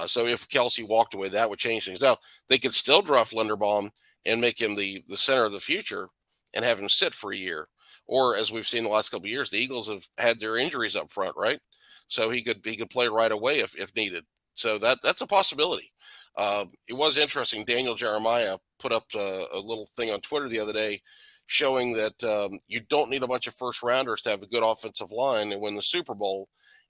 So if Kelsey walked away, that would change things. Now, they could still draft Linderbaum and make him the center of the future and have him sit for a year. Or, as we've seen the last couple of years, the Eagles have had their injuries up front, right? So he could play right away if needed. So that's a possibility. It was interesting. Daniel Jeremiah put up a little thing on Twitter the other day showing that you don't need a bunch of first rounders to have a good offensive line and win the Super Bowl.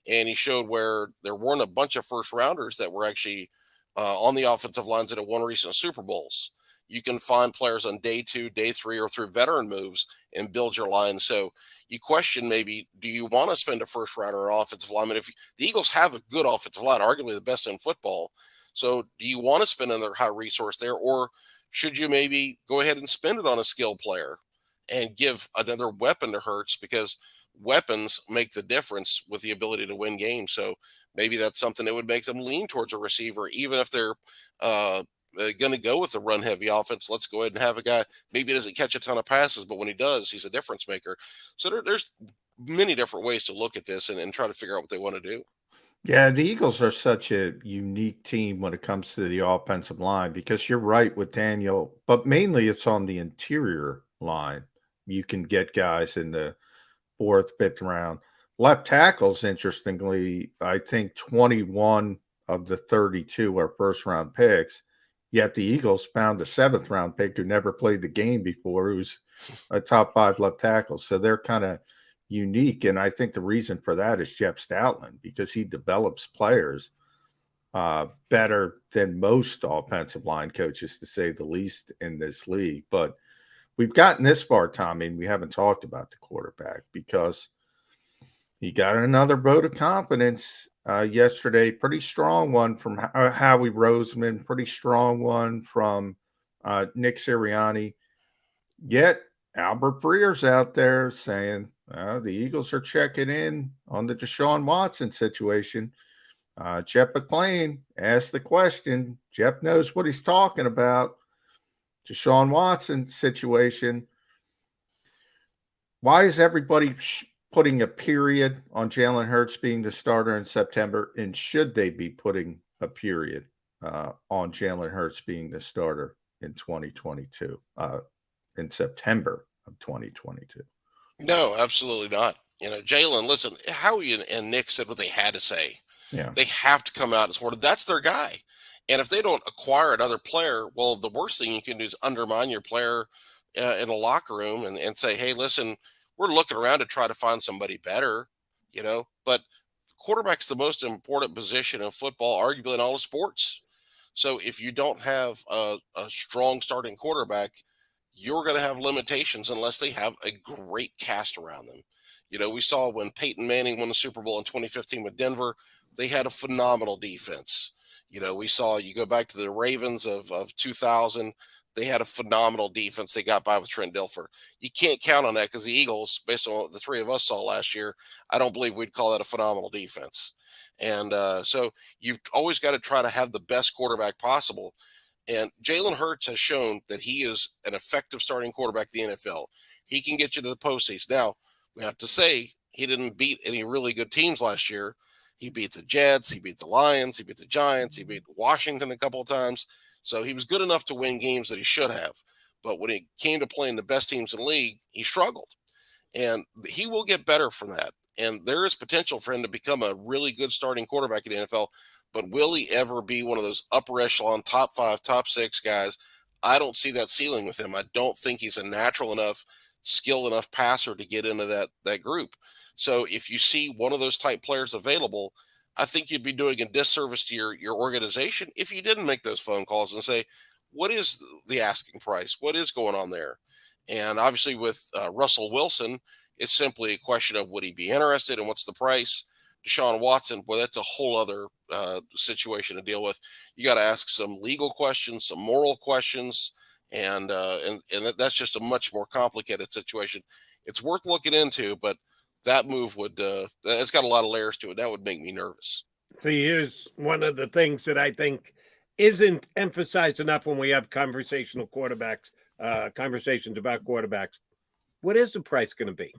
And he showed where there weren't a bunch of first rounders that were actually on the offensive lines that have won recent Super Bowls. You can find players on day 2, day 3, or through veteran moves and build your line. So you question maybe, do you want to spend a first rounder on offensive lineman? If the Eagles have a good offensive line, arguably the best in football, so do you want to spend another high resource there, or should you maybe go ahead and spend it on a skilled player and give another weapon to Hurts, because weapons make the difference with the ability to win games? So maybe that's something that would make them lean towards a receiver, even if they're going to go with the run heavy offense. Let's go ahead and have a guy, maybe he doesn't catch a ton of passes, but when he does, he's a difference maker. So there's many different ways to look at this and try to figure out what they want to do. Yeah, the Eagles are such a unique team when it comes to the offensive line, because you're right with Daniel, but mainly it's on the interior line. You can get guys in the 4th, 5th round. Left tackles, interestingly, I think 21 of the 32 are first round picks. Yet the Eagles found a 7th round pick who never played the game before, who's a top 5 left tackle. So they're kind of unique. And I think the reason for that is Jeff Stoutland, because he develops players better than most offensive line coaches, to say the least, in this league. But we've gotten this far, Tommy, and we haven't talked about the quarterback, because he got another vote of confidence yesterday. Pretty strong one from Howie Roseman, pretty strong one from Nick Sirianni. Yet Albert Breer's out there saying, The Eagles are checking in on the Deshaun Watson situation. Jeff McClain asked the question. Jeff knows what he's talking about. Deshaun Watson situation. Why is everybody putting a period on Jalen Hurts being the starter in September? And should they be putting a period on Jalen Hurts being the starter in 2022, in September of 2022? No, absolutely not. Jalen, listen, Howie and Nick said what they had to say. Yeah. They have to come out and support it. That's their guy. And if they don't acquire another player, well, the worst thing you can do is undermine your player in a locker room and say, hey, listen, we're looking around to try to find somebody better, but quarterback is the most important position in football, arguably in all of sports. So if you don't have a strong starting quarterback, you're going to have limitations unless they have a great cast around them. We saw when Peyton Manning won the Super Bowl in 2015 with Denver, they had a phenomenal defense. We saw, you go back to the Ravens of 2000, they had a phenomenal defense. They got by with Trent Dilfer. You can't count on that because the Eagles, based on what the three of us saw last year, I don't believe we'd call that a phenomenal defense. And so you've always got to try to have the best quarterback possible. And Jalen Hurts has shown that he is an effective starting quarterback in the NFL. He can get you to the postseason. Now, we have to say he didn't beat any really good teams last year. He beat the Jets, he beat the Lions, he beat the Giants, he beat Washington a couple of times. So he was good enough to win games that he should have. But when it came to playing the best teams in the league, he struggled. And he will get better from that. And there is potential for him to become a really good starting quarterback in the NFL. But will he ever be one of those upper echelon, top 5, top 6 guys? I don't see that ceiling with him. I don't think he's a natural enough, skilled enough passer to get into that group. So if you see one of those type players available, I think you'd be doing a disservice to your organization if you didn't make those phone calls and say, what is the asking price? What is going on there? And obviously with Russell Wilson, it's simply a question of would he be interested and what's the price? Deshaun Watson, boy, that's a whole other situation to deal with. You got to ask some legal questions, some moral questions, and that's just a much more complicated situation. It's worth looking into, but that move it's got a lot of layers to it. That would make me nervous. See, here's one of the things that I think isn't emphasized enough when we have conversations about quarterbacks. What is the price going to be?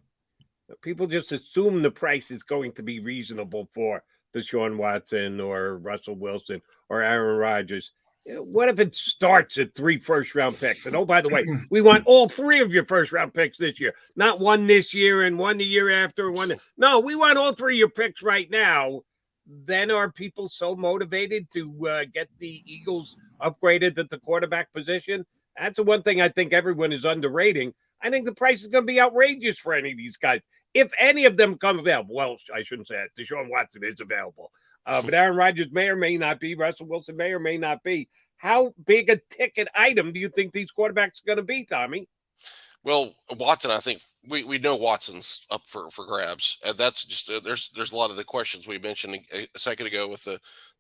People just assume the price is going to be reasonable for Deshaun Watson or Russell Wilson or Aaron Rodgers. What if it starts at 3 first-round picks? And, oh, by the way, we want all 3 of your first-round picks this year, not one this year and one the year after. No, we want all 3 of your picks right now. Then are people so motivated to get the Eagles upgraded at the quarterback position? That's the one thing I think everyone is underrating. I think the price is going to be outrageous for any of these guys. If any of them come available, well, I shouldn't say that. Deshaun Watson is available. But Aaron Rodgers may or may not be. Russell Wilson may or may not be. How big a ticket item do you think these quarterbacks are going to be, Tommy? Well, Watson, I think we know Watson's up for grabs. And that's just there's a lot of the questions we mentioned a second ago with the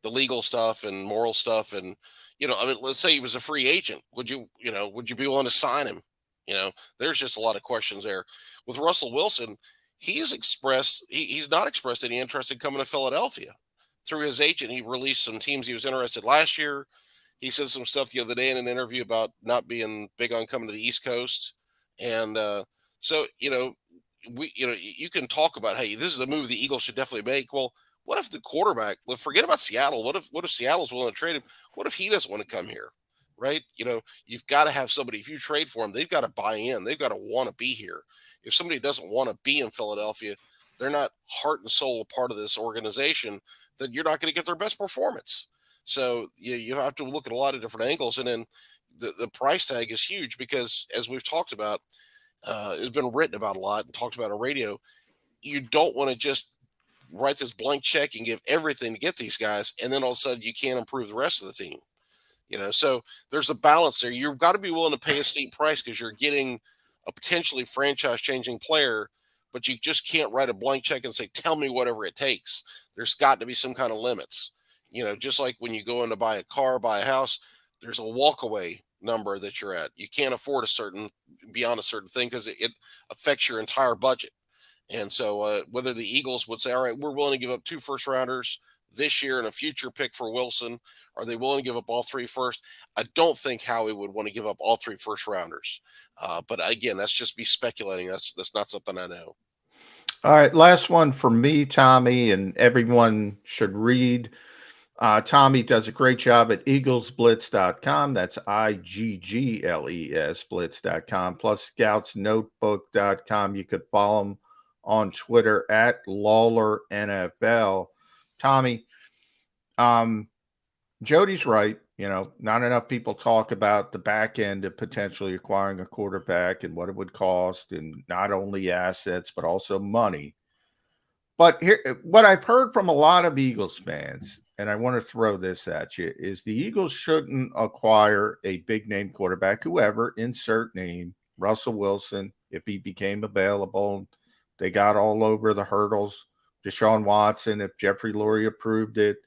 legal stuff and moral stuff. And, let's say he was a free agent. Would you be willing to sign him? There's just a lot of questions there. With Russell Wilson, he's not expressed any interest in coming to Philadelphia. Through his agent, he released some teams he was interested last year. He said some stuff the other day in an interview about not being big on coming to the East Coast. And so, you can talk about, hey, this is a move the Eagles should definitely make. Well, what if the quarterback, forget about Seattle. What if Seattle's willing to trade him? What if he doesn't want to come here? Right? You've got to have somebody, if you trade for him, they've got to buy in. They've got to want to be here. If somebody doesn't want to be in Philadelphia, they're not heart and soul a part of this organization, then you're not going to get their best performance. So you have to look at a lot of different angles. And then the price tag is huge because, as we've talked about, it's been written about a lot and talked about on radio. You don't want to just write this blank check and give everything to get these guys, and then all of a sudden you can't improve the rest of the team. So there's a balance there. You've got to be willing to pay a steep price because you're getting a potentially franchise-changing player, but you just can't write a blank check and say, tell me whatever it takes. There's got to be some kind of limits. Just like when you go in to buy a car, buy a house, there's a walkaway number that you're at. You can't afford beyond a certain thing because it affects your entire budget. And so whether the Eagles would say, all right, we're willing to give up 2 first-rounders this year and a future pick for Wilson, are they willing to give up all 3 first? I don't think Howie would want to give up all 3 first-rounders. But again, that's just me speculating. That's not something I know. All right, last one for me, Tommy, and everyone should read. Tommy does a great job at eaglesblitz.com. That's IGGLES blitz.com, plus scoutsnotebook.com. You could follow him on Twitter at Lawlor NFL. Tommy, Jody's right. You know, not enough people talk about the back end of potentially acquiring a quarterback and what it would cost, and not only assets, but also money. But here, what I've heard from a lot of Eagles fans, and I want to throw this at you, is the Eagles shouldn't acquire a big name quarterback, whoever, insert name, Russell Wilson, if he became available. They got all over the hurdles. Deshaun Watson, if Jeffrey Lurie approved it.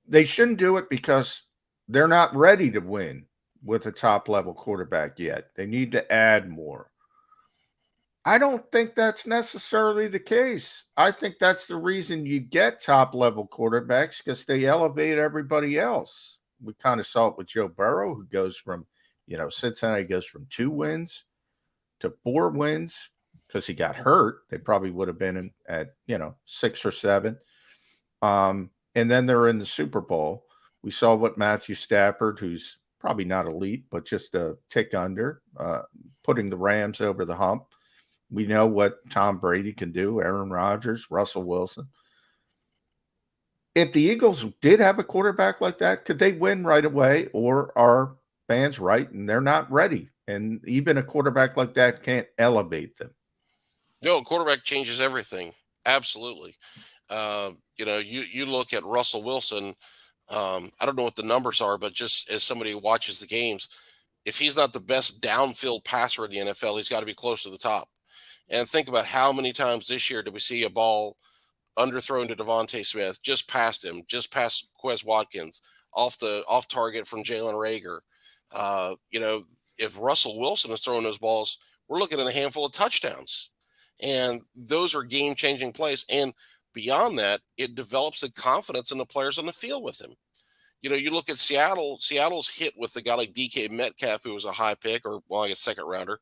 They shouldn't do it because they're not ready to win with a top-level quarterback yet. They need to add more. I don't think that's necessarily the case. I think that's the reason you get top-level quarterbacks, because they elevate everybody else. We kind of saw it with Joe Burrow, who goes from, Cincinnati goes from 2 wins to 4 wins because he got hurt. They probably would have been at 6 or 7. And then they're in the Super Bowl. We saw what Matthew Stafford, who's probably not elite, but just a tick under, putting the Rams over the hump. We know what Tom Brady can do, Aaron Rodgers, Russell Wilson. If the Eagles did have a quarterback like that, could they win right away, or are fans right and they're not ready? And even a quarterback like that can't elevate them. No, quarterback changes everything. Absolutely. You look at Russell Wilson. I don't know what the numbers are, but just as somebody who watches the games, if he's not the best downfield passer in the NFL, he's got to be close to the top. And think about how many times this year did we see a ball underthrown to Devontae Smith, just past him, just past Quez Watkins, off target from Jalen Reagor. If Russell Wilson is throwing those balls, we're looking at a handful of touchdowns. And those are game-changing plays. And beyond that, it develops the confidence in the players on the field with him. You look at Seattle. Seattle's hit with a guy like DK Metcalf, who was a high pick, or a second rounder.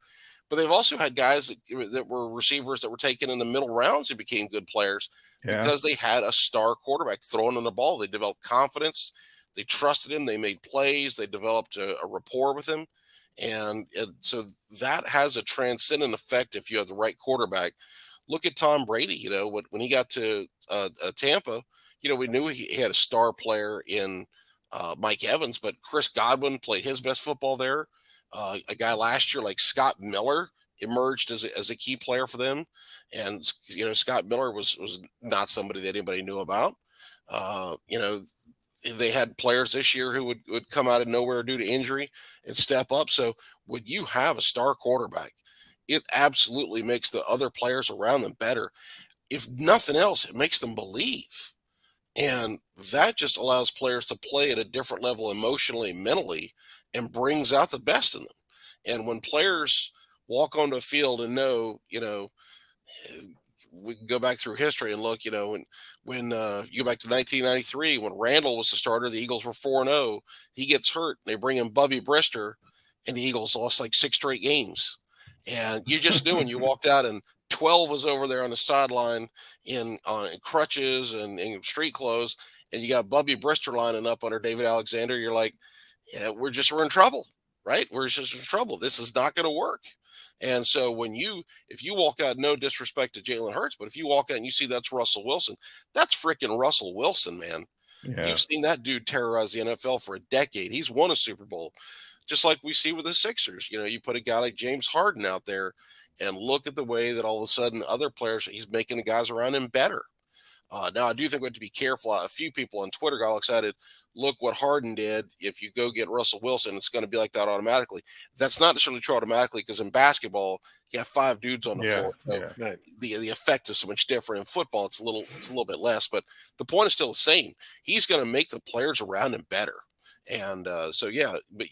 But they've also had guys that were receivers that were taken in the middle rounds who became good players because they had a star quarterback throwing on the ball. They developed confidence. They trusted him. They made plays. They developed a rapport with him. And so that has a transcendent effect if you have the right quarterback. Look at Tom Brady. When he got to Tampa, we knew he had a star player in Mike Evans, but Chris Godwin played his best football there. A guy last year like Scott Miller emerged as a key player for them. And, Scott Miller was not somebody that anybody knew about. They had players this year who would come out of nowhere due to injury and step up. So when you have a star quarterback, it absolutely makes the other players around them better. If nothing else, it makes them believe. And that just allows players to play at a different level emotionally, mentally, and brings out the best in them. And when players walk onto a field and know, we can go back through history and look, when you go back to 1993, when Randall was the starter, the Eagles were 4-0. He gets hurt. And they bring in Bubby Brister, and the Eagles lost like 6 straight games. And you just knew when you walked out and 12 was over there on the sideline in crutches and in street clothes, and you got Bubby Brister lining up under David Alexander. You're like, yeah, we're in trouble, right? We're just in trouble. This is not going to work. And so if you walk out, no disrespect to Jalen Hurts, but if you walk out and you see that's Russell Wilson, that's freaking Russell Wilson, man. Yeah. You've seen that dude terrorize the NFL for a decade. He's won a Super Bowl, just like we see with the Sixers. You put a guy like James Harden out there and look at the way that all of a sudden other players, he's making the guys around him better. Now, I do think we have to be careful. A few people on Twitter got all excited. Look what Harden did. If you go get Russell Wilson, it's going to be like that automatically. That's not necessarily true automatically, because in basketball, you have 5 dudes on the floor. So the effect is so much different. In football, it's a little bit less. But the point is still the same. He's going to make the players around him better. And so, yeah, but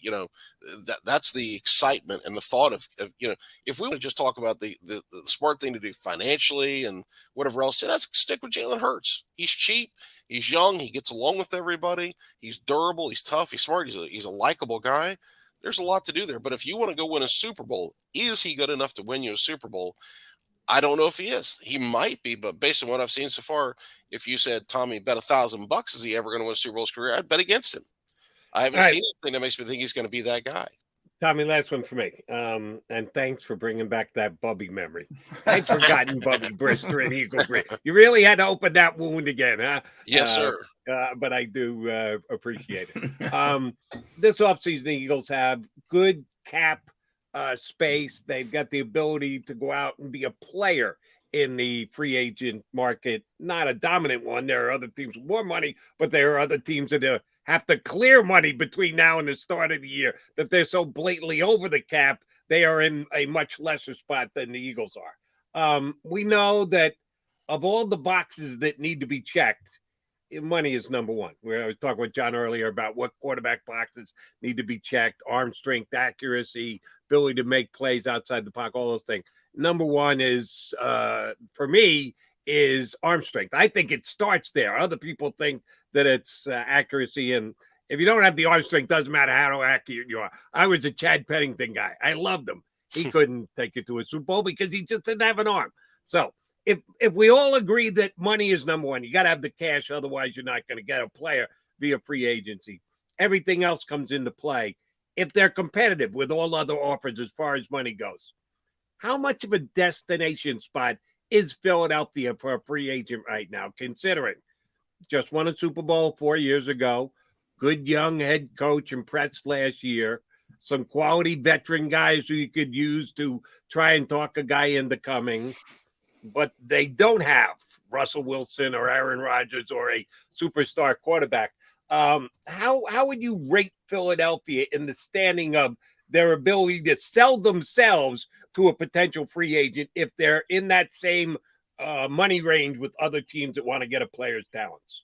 that's the excitement and the thought of if we want to just talk about the smart thing to do financially and whatever else, let's stick with Jalen Hurts. He's cheap, he's young, he gets along with everybody, he's durable, he's tough, he's smart, he's a likable guy. There's a lot to do there. But if you want to go win a Super Bowl, is he good enough to win you a Super Bowl? I don't know if he is. He might be, but based on what I've seen so far, if you said, Tommy, bet $1,000, is he ever going to win a Super Bowl career? I'd bet against him. I haven't seen anything that makes me think he's going to be that guy. Tommy, last one for me. And thanks for bringing back that Bubby memory. I'd forgotten Bubby Brister and Eagle Green. You really had to open that wound again, huh? Yes, sir. But I do appreciate it. This offseason, the Eagles have good cap space. They've got the ability to go out and be a player in the free agent market. Not a dominant one. There are other teams with more money, but there are other teams that have to clear money between now and the start of the year, that they're so blatantly over the cap. They are in a much lesser spot than the Eagles are. We know that of all the boxes that need to be checked, money is number one. I was talking with John earlier about what quarterback boxes need to be checked: arm strength, accuracy, ability to make plays outside the pocket, all those things. Number one is, for me, is arm strength. I think it starts there. Other people think that it's accuracy. And if you don't have the arm strength, doesn't matter how accurate you are. I was a Chad Pennington guy. I loved him. He couldn't take you to a Super Bowl because he just didn't have an arm. So if we all agree that money is number one, you got to have the cash. Otherwise, you're not going to get a player via free agency. Everything else comes into play if they're competitive with all other offers as far as money goes. How much of a destination spot is Philadelphia for a free agent right now, considering just won a Super Bowl 4 years ago, good young head coach, impressed last year, some quality veteran guys who you could use to try and talk a guy into coming, but they don't have Russell Wilson or Aaron Rodgers or a superstar quarterback. How would you rate Philadelphia in the standing of their ability to sell themselves to a potential free agent if they're in that same money range with other teams that want to get a player's talents?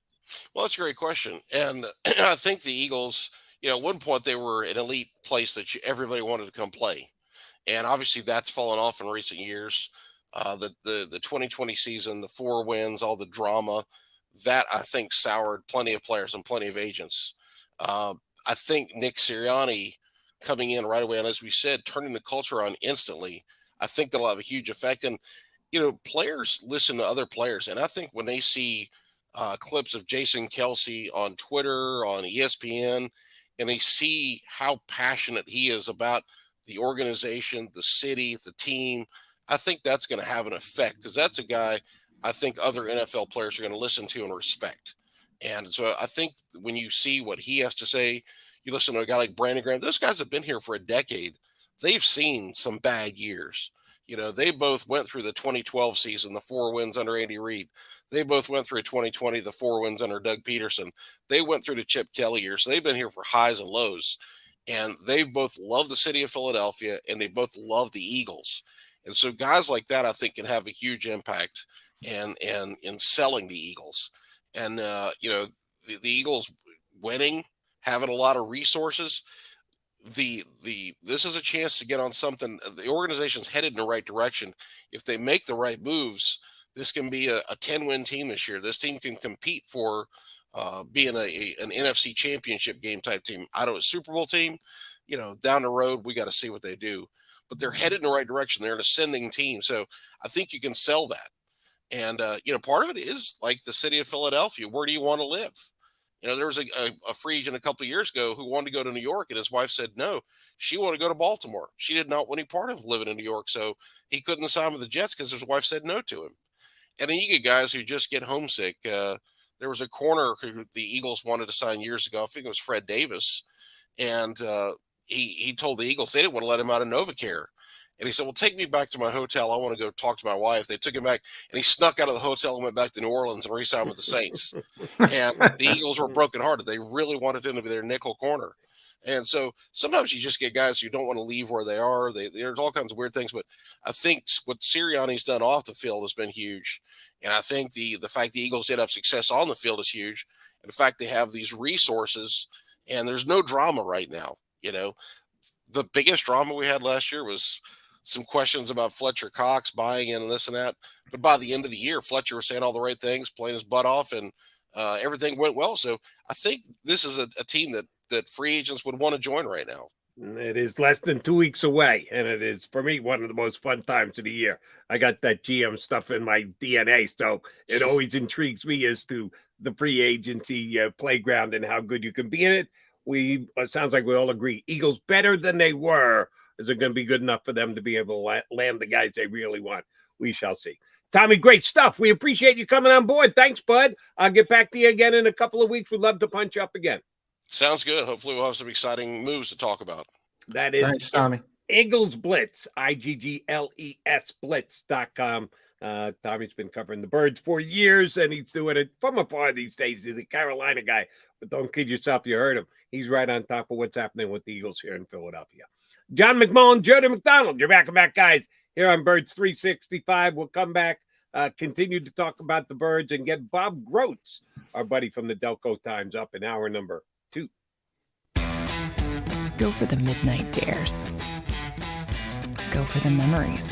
Well, that's a great question. And I think the Eagles, at one point they were an elite place that everybody wanted to come play. And obviously that's fallen off in recent years. The 2020 season, the 4 wins, all the drama, that I think soured plenty of players and plenty of agents. I think Nick Sirianni coming in right away, and as we said, turning the culture on instantly, I think that'll have a huge effect. And, players listen to other players. And I think when they see clips of Jason Kelsey on Twitter, on ESPN, and they see how passionate he is about the organization, the city, the team, I think that's going to have an effect, because that's a guy I think other NFL players are going to listen to and respect. And so I think when you see what he has to say, you listen to a guy like Brandon Graham, those guys have been here for a decade. They've seen some bad years. They both went through the 2012 season, the 4 wins under Andy Reid. They both went through 2020, the 4 wins under Doug Peterson. They went through the Chip Kelly years. So they've been here for highs and lows. And they both love the city of Philadelphia, and they both love the Eagles. And so guys like that, I think, can have a huge impact and in selling the Eagles. And, the Eagles winning, having a lot of resources, this is a chance to get on something. The organization's headed in the right direction. If they make the right moves, this can be a 10-win team this year. This team can compete for being an NFC championship game type team. A Super Bowl team, down the road, we got to see what they do. But they're headed in the right direction. They're an ascending team. So I think you can sell that. And, part of it is like the city of Philadelphia. Where do you want to live? There was a free agent a couple of years ago who wanted to go to New York, and his wife said no. She wanted to go to Baltimore. She did not want any part of living in New York, so he couldn't sign with the Jets because his wife said no to him. And then you get guys who just get homesick. There was a corner who the Eagles wanted to sign years ago. I think it was Fred Davis. And he told the Eagles they didn't want to let him out of NovaCare. And he said, well, take me back to my hotel. I want to go talk to my wife. They took him back, and he snuck out of the hotel and went back to New Orleans and re-signed with the Saints. And the Eagles were brokenhearted. They really wanted him to be their nickel corner. And so sometimes you just get guys who don't want to leave where they are. There's all kinds of weird things. But I think what Sirianni's done off the field has been huge. And I think the fact the Eagles did have success on the field is huge. And the fact they have these resources and there's no drama right now. You know, the biggest drama we had last year was some questions about Fletcher Cox buying in and this and that. But by the end of the year, Fletcher was saying all the right things, playing his butt off, and everything went well. So I think this is a team that free agents would want to join right now. It is less than 2 weeks away, and it is, for me, one of the most fun times of the year. I got that GM stuff in my DNA, so it always intrigues me as to the free agency playground and how good you can be in it. It sounds like we all agree, Eagles better than they were. Is it going to be good enough for them to be able to land the guys they really want? We shall see. Tommy, great stuff. We appreciate you coming on board. Thanks, bud. I'll get back to you again in a couple of weeks. We'd love to punch you up again. Sounds good. Hopefully we'll have some exciting moves to talk about. That is Thanks, Tommy. Eagles Blitz, IGGLES Blitz.com. Tommy's been covering the Birds for years, and he's doing it from afar these days. He's a Carolina guy, but don't kid yourself. You heard him. He's right on top of what's happening with the Eagles here in Philadelphia. John McMullen, Jody McDonald, you're back and back, guys, here on Birds 365. We'll come back, continue to talk about the Birds, and get Bob Grotz, our buddy from the Delco Times, up in hour number 2. Go for the midnight dares. Go for the memories.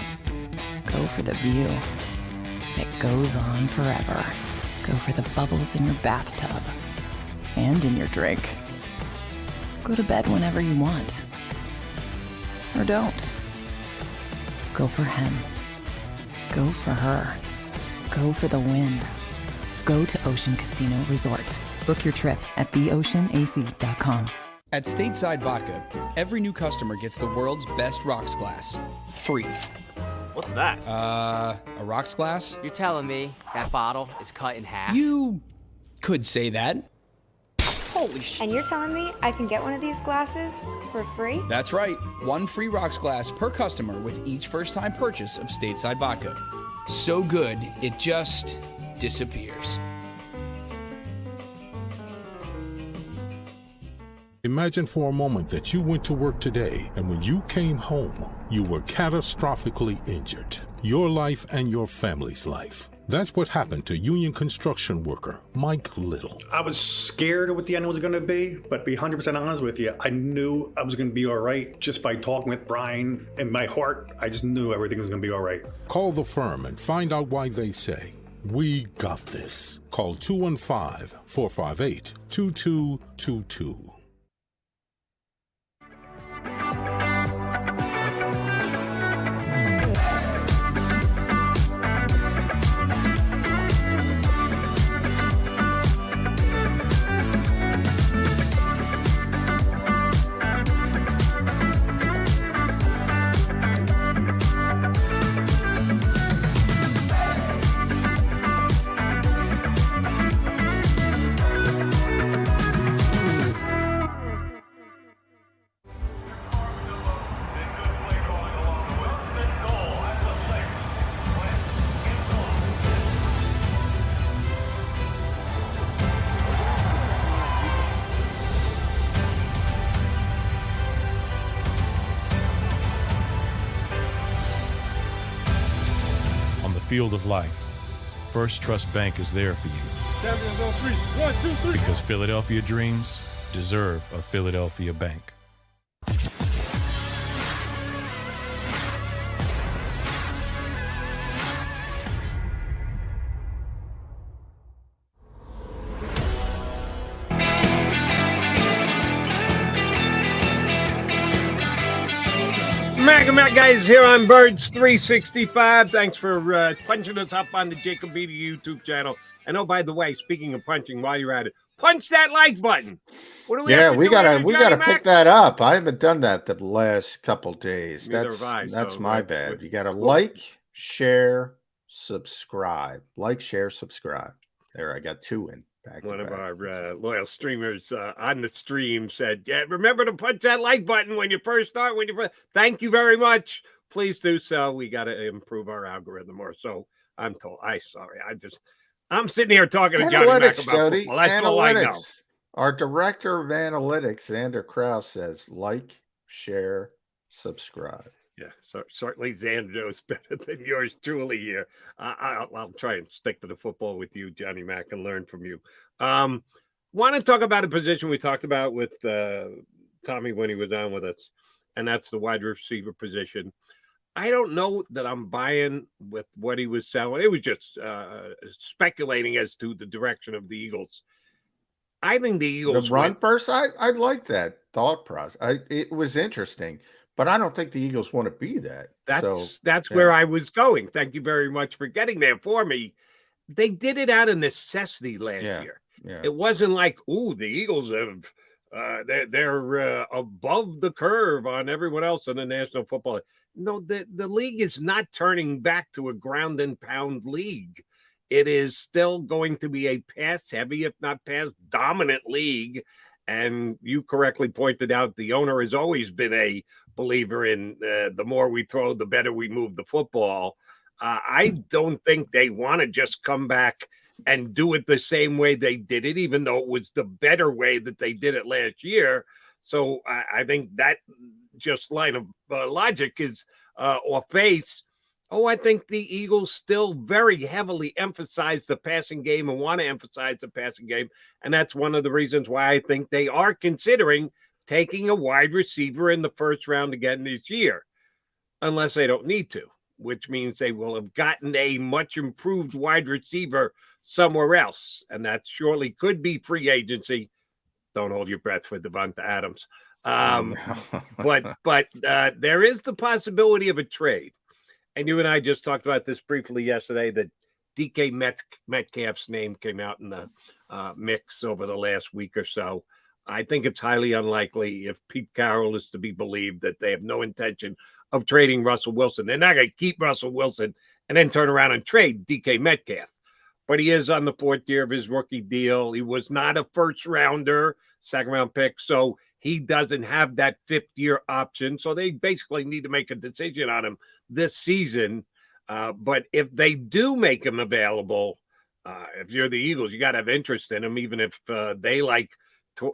Go for the view that goes on forever. Go for the bubbles in your bathtub and in your drink. Go to bed whenever you want. Or don't. Go for him. Go for her. Go for the win. Go to Ocean Casino Resort. Book your trip at theoceanac.com. At Stateside Vodka, every new customer gets the world's best rocks glass. Free. What's that? A rocks glass? You're telling me that bottle is cut in half? You could say that. Holy shit. And you're telling me I can get one of these glasses for free? That's right. 1 free rocks glass per customer with each first-time purchase of Stateside Vodka. So good, it just disappears. Imagine for a moment that you went to work today, and when you came home, you were catastrophically injured. Your life and your family's life. That's what happened to union construction worker Mike Little. I was scared of what the end was going to be, but to be 100% honest with you, I knew I was going to be all right just by talking with Brian. In my heart, I just knew everything was going to be all right. Call the firm and find out why they say, "We got this." Call 215-458-2222. Field of life, First Trust Bank is there for you. Champions on 3. 1, 2, 3. Because Philadelphia dreams deserve a Philadelphia bank. Mac guys here on Birds 365. Thanks for punching us up on the JAKIB YouTube channel. And oh, by the way, speaking of punching, while you're at it, punch that like button. What do we have to we do gotta here, we Johnny gotta Mac? pick that up. I haven't done that the last couple days. Neither That's have I, that's so, my right. bad. You gotta like, share, subscribe. Like, share, subscribe. There, I got 2 in. One of our loyal streamers on the stream said, "Yeah, remember to punch that like button when you first start. Thank you very much. Please do so. We got to improve our algorithm, or so I'm told. I'm sitting here talking to Johnny Mac Analytics, about Jody. football. That's all I know. Analytics. Our director of analytics, Xander Krause, says like, share, subscribe. Yeah, so certainly Xander's better than yours truly here. I'll try and stick to the football with you, Johnny Mac, and learn from you. Want to talk about a position we talked about with Tommy when he was on with us, and that's the wide receiver position. I don't know that I'm buying with what he was selling. It was just speculating as to the direction of the Eagles. I think the Eagles the run first. I like that thought process. It was interesting, but I don't think the Eagles want to be that. That's where I was going. Thank you very much for getting there for me. They did it out of necessity last year. Yeah. It wasn't like, ooh, the Eagles have they're above the curve on everyone else in the National Football League. No, the league is not turning back to a ground and pound league. It is still going to be a pass heavy, if not pass dominant league. And you correctly pointed out the owner has always been a believer in the more we throw, the better we move the football. I don't think they want to just come back and do it the same way they did it, even though it was the better way that they did it last year. So I think that just line of logic is off base. Oh, I think the Eagles still very heavily emphasize the passing game and want to emphasize the passing game. And that's one of the reasons why I think they are considering taking a wide receiver in the first round again this year, unless they don't need to, which means they will have gotten a much improved wide receiver somewhere else. And that surely could be free agency. Don't hold your breath for Devonta Adams. But there is the possibility of a trade. And you and I just talked about this briefly yesterday, that DK Metcalf's name came out in the mix over the last week or so. I think it's highly unlikely, if Pete Carroll is to be believed, that they have no intention of trading Russell Wilson. They're not going to keep Russell Wilson and then turn around and trade DK Metcalf. But he is on the 4th year of his rookie deal. He was not a first-rounder, second-round pick, so he doesn't have that 5th-year option. So they basically need to make a decision on him this season. But if they do make him available, if you're the Eagles, you got to have interest in him, even if they, like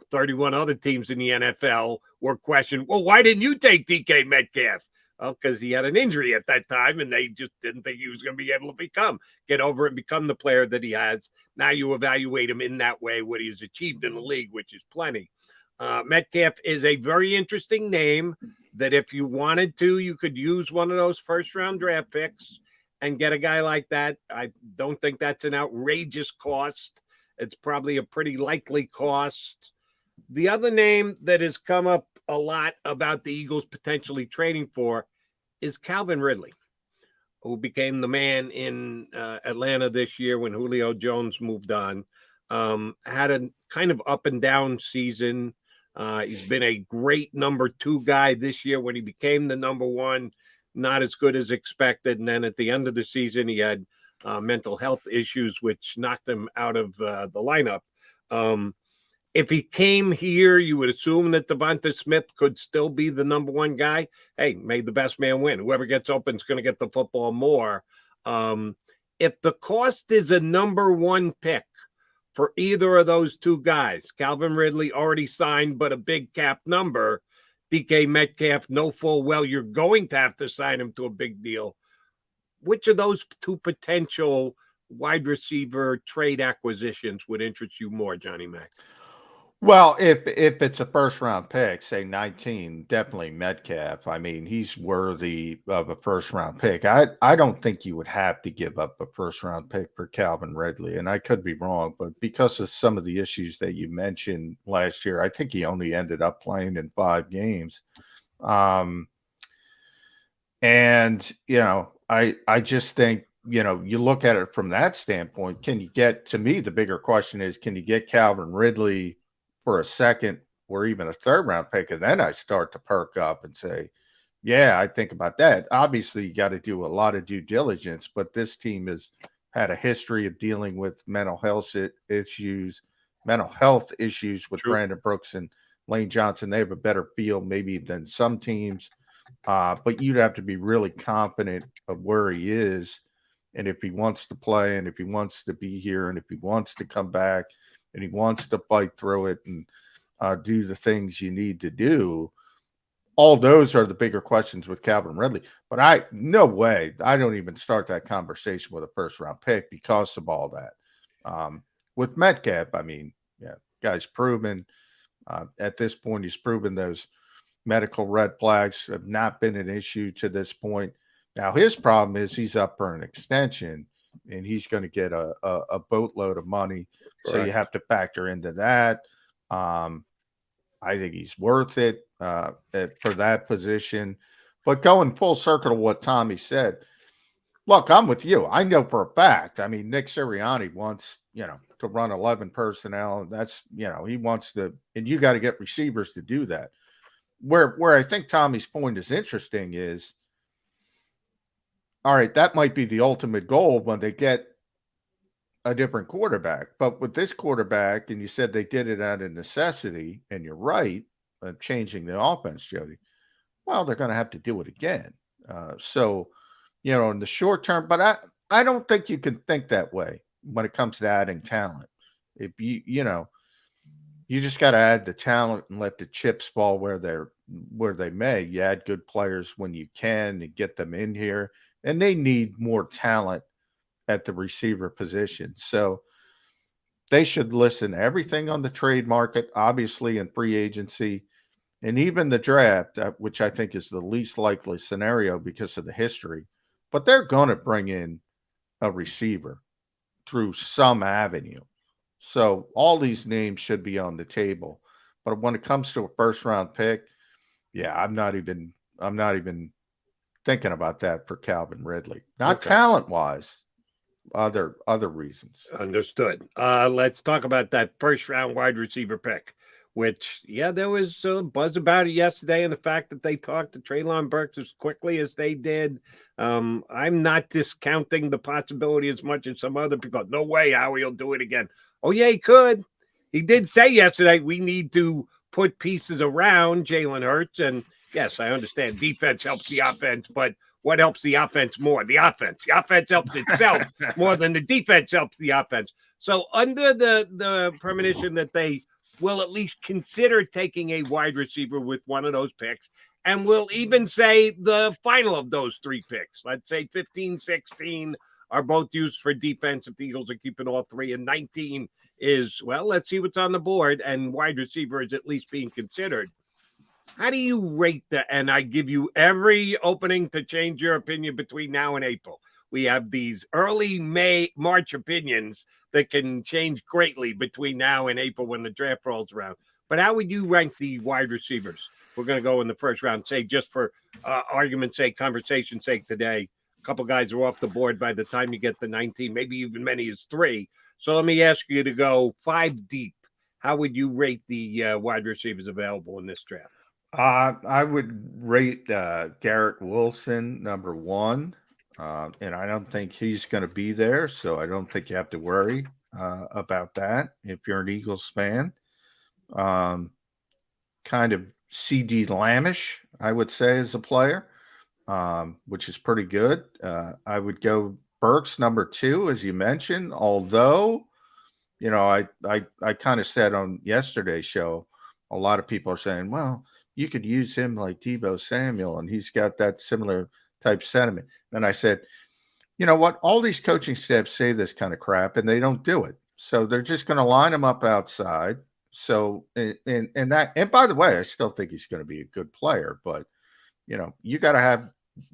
31 other teams in the NFL, were questioned, well, why didn't you take DK Metcalf? Well, because he had an injury at that time, and they just didn't think he was going to be able to get over and become the player that he has. Now you evaluate him in that way, what he's achieved in the league, which is plenty. Metcalf is a very interesting name that if you wanted to, you could use one of those first-round draft picks and get a guy like that. I don't think that's an outrageous cost. It's probably a pretty likely cost. The other name that has come up a lot about the Eagles potentially trading for is Calvin Ridley, who became the man in Atlanta this year when Julio Jones moved on. Had a kind of up and down season. He's been a great number 2 guy this year. When he became the number 1, not as good as expected. And then at the end of the season, he had mental health issues, which knocked him out of the lineup. If he came here, you would assume that Devonta Smith could still be the number 1 guy. Hey, may the best man win. Whoever gets open is going to get the football more. If the cost is a number 1 pick for either of those 2 guys, Calvin Ridley already signed, but a big cap number, DK Metcalf, know full well you're going to have to sign him to a big deal. Which of those 2 potential wide receiver trade acquisitions would interest you more, Johnny Mac? Well, if it's a first-round pick, say 19, definitely Metcalf. I mean, he's worthy of a first-round pick. I don't think you would have to give up a first-round pick for Calvin Ridley, and I could be wrong, but because of some of the issues that you mentioned last year, I think he only ended up playing in 5 games. And, you know, I just think, you know, you look at it from that standpoint, can you get, to me, the bigger question is, can you get Calvin Ridley for a 2nd or even a 3rd round pick? And then I start to perk up and say, yeah, I think about that. Obviously, you got to do a lot of due diligence, but this team has had a history of dealing with mental health issues with True. Brandon Brooks and Lane Johnson. They have a better feel maybe than some teams, but you'd have to be really confident of where he is and if he wants to play and if he wants to be here and if he wants to come back and he wants to fight through it and do the things you need to do. All those are the bigger questions with Calvin Ridley. But no way, I don't even start that conversation with a first-round pick because of all that. With Metcalf, I mean, yeah, Guy's proven at this point, he's proven those medical red flags have not been an issue to this point. Now, his problem is he's up for an extension, and he's going to get a boatload of money. Correct. So you have to factor into that. I think he's worth it for that position. But going full circle to what Tommy said, look, I'm with you. I know for a fact. I mean, Nick Sirianni wants, to run 11 personnel. That's, he wants to, and you got to get receivers to do that. Where I think Tommy's point is interesting is, all right, that might be the ultimate goal when they get a different quarterback. But with this quarterback, and you said they did it out of necessity, and you're right, changing the offense, Jody. Well, they're going to have to do it again. So, in the short term, but I don't think you can think that way when it comes to adding talent. If you just got to add the talent and let the chips fall where they may. You add good players when you can and get them in here, and they need more talent at the receiver position. So they should listen to everything on the trade market, obviously in free agency, and even the draft, which I think is the least likely scenario because of the history. But they're going to bring in a receiver through some avenue. So all these names should be on the table. But when it comes to a first round pick, yeah, I'm not even thinking about that for Calvin Ridley. Not talent wise, other reasons. Understood. Let's talk about that first round wide receiver pick, which, there was a buzz about it yesterday, and the fact that they talked to Treylon Burks as quickly as they did. I'm not discounting the possibility as much as some other people. No way Howie will do it again. Oh, yeah, he could. He did say yesterday, we need to put pieces around Jalen Hurts. And yes, I understand defense helps the offense, but what helps the offense more? The offense. The offense helps itself more than the defense helps the offense. So under the premonition that they will at least consider taking a wide receiver with one of those picks, and we'll even say the final of those three picks, let's say 15, 16 are both used for defense if the Eagles are keeping all three, and 19 is, well, let's see what's on the board, and wide receiver is at least being considered. How do you rate that? And I give you every opening to change your opinion between now and April. We have these early March opinions that can change greatly between now and April when the draft rolls around. But how would you rank the wide receivers? We're going to go in the first round, say, just for argument's sake, conversation's sake today. A couple guys are off the board by the time you get to 19, maybe even many as 3. So let me ask you to go 5 deep. How would you rate the wide receivers available in this draft? I would rate Garrett Wilson number 1. And I don't think he's going to be there, so I don't think you have to worry about that if you're an Eagles fan. Kind of CD Lamish, I would say, as a player, which is pretty good. I would go Burks number 2, as you mentioned, although, I kind of said on yesterday's show, a lot of people are saying, well, you could use him like Deebo Samuel, and he's got that similar type sentiment. And I said, you know what? All these coaching staffs say this kind of crap, and they don't do it. So they're just going to line him up outside. So, and by the way, I still think he's going to be a good player, but you got to have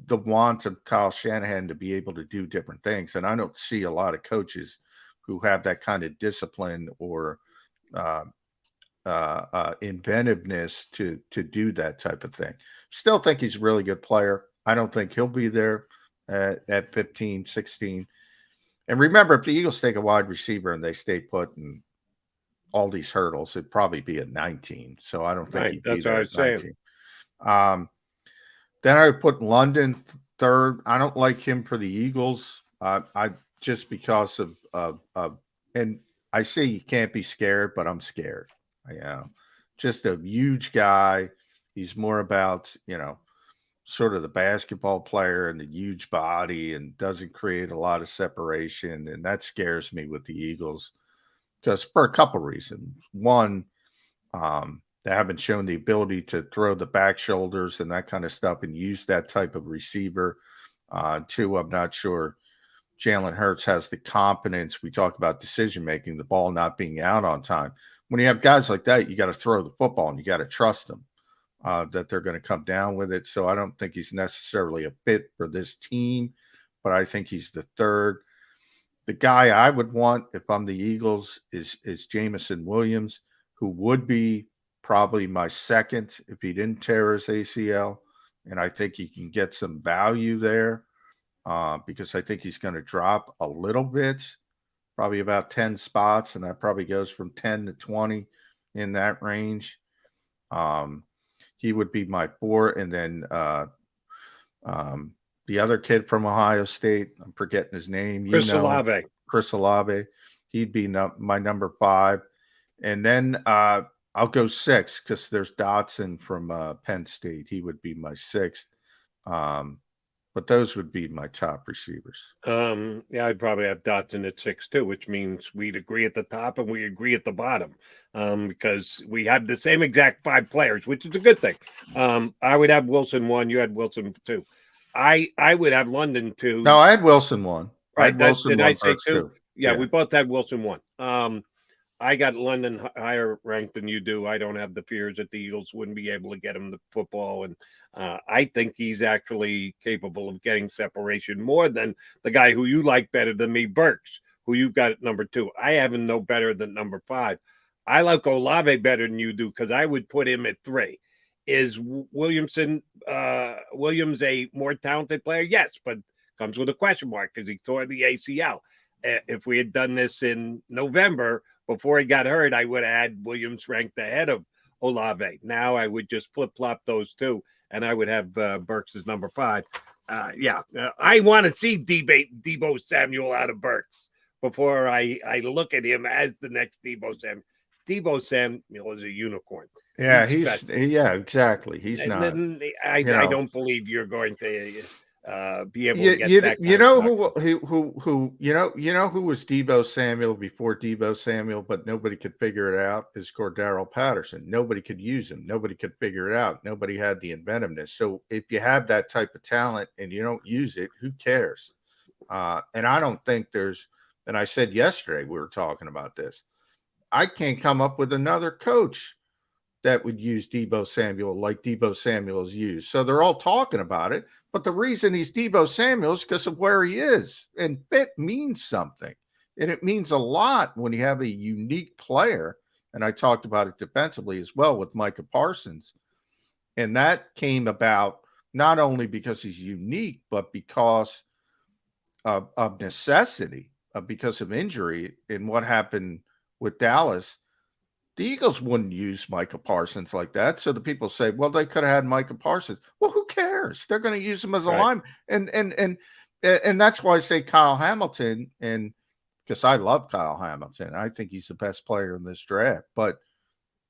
the want of Kyle Shanahan to be able to do different things. And I don't see a lot of coaches who have that kind of discipline or inventiveness to do that type of thing. Still think he's a really good player. I don't think he'll be there at 15, 16. And remember, if the Eagles take a wide receiver and they stay put and all these hurdles, it'd probably be at 19. So I don't think he'd be there at 19. Then I would put London 3rd. I don't like him for the Eagles. I just because of and I say you can't be scared, but I'm scared. Just a huge guy. He's more about, sort of the basketball player and the huge body, and doesn't create a lot of separation. And that scares me with the Eagles because for a couple reasons. One, they haven't shown the ability to throw the back shoulders and that kind of stuff and use that type of receiver. 2, I'm not sure Jalen Hurts has the confidence. We talk about decision-making, the ball not being out on time. when you have guys like that, you got to throw the football and you got to trust them that they're going to come down with it. So I don't think he's necessarily a fit for this team, but I think he's the third. The guy I would want if I'm the Eagles is Jameson Williams, who would be probably my second if he didn't tear his ACL. And I think he can get some value there because I think he's going to drop a little bit, probably about 10 spots, and that probably goes from 10 to 20 in that range. He would be my 4, and then the other kid from Ohio State, I'm forgetting his name. Chris Olave. Chris Olave. He'd be my number 5. And then I'll go 6 because there's Dotson from Penn State. He would be my 6th. But those would be my top receivers. Yeah, I'd probably have Dotson at 6 too, which means we'd agree at the top and we agree at the bottom because we have the same exact 5 players, which is a good thing. I would have Wilson 1. You had Wilson 2. I would have London 2. No, I had Wilson 1. Right. Did I say 2? Two. Yeah, we both had Wilson 1. I got London higher ranked than you do. I don't have the fears that the Eagles wouldn't be able to get him the football. And I think he's actually capable of getting separation more than the guy who you like better than me, Burks, who you've got at number 2. I have him no better than number 5. I like Olave better than you do because I would put him at 3. Is Williams a more talented player? Yes, but comes with a question mark because he tore the ACL. If we had done this in November before he got hurt, I would have had Williams ranked ahead of Olave. Now I would just flip-flop those 2, and I would have Burks as number 5. I want to see Deebo Samuel out of Burks before I look at him as the next Deebo Samuel. Deebo Samuel is a unicorn. Yeah, exactly. He's not. I don't believe you're going to be able to get that. You know who was Deebo Samuel before Deebo Samuel, but nobody could figure it out is Cordero Patterson. Nobody could use him. Nobody could figure it out. Nobody had the inventiveness. So if you have that type of talent and you don't use it, who cares? And I don't think there's. And I said yesterday we were talking about this. I can't come up with another coach that would use Deebo Samuel like Deebo Samuel is used. So they're all talking about it. But the reason he's Deebo Samuel is because of where he is. And fit means something. And it means a lot when you have a unique player. And I talked about it defensively as well with Micah Parsons. And that came about not only because he's unique, but because of necessity, because of injury and what happened with Dallas. The Eagles wouldn't use Micah Parsons like that. So the people say, well, they could have had Micah Parsons. Well, who cares? They're going to use him as a lineman. And that's why I say Kyle Hamilton, and because I love Kyle Hamilton. I think he's the best player in this draft. But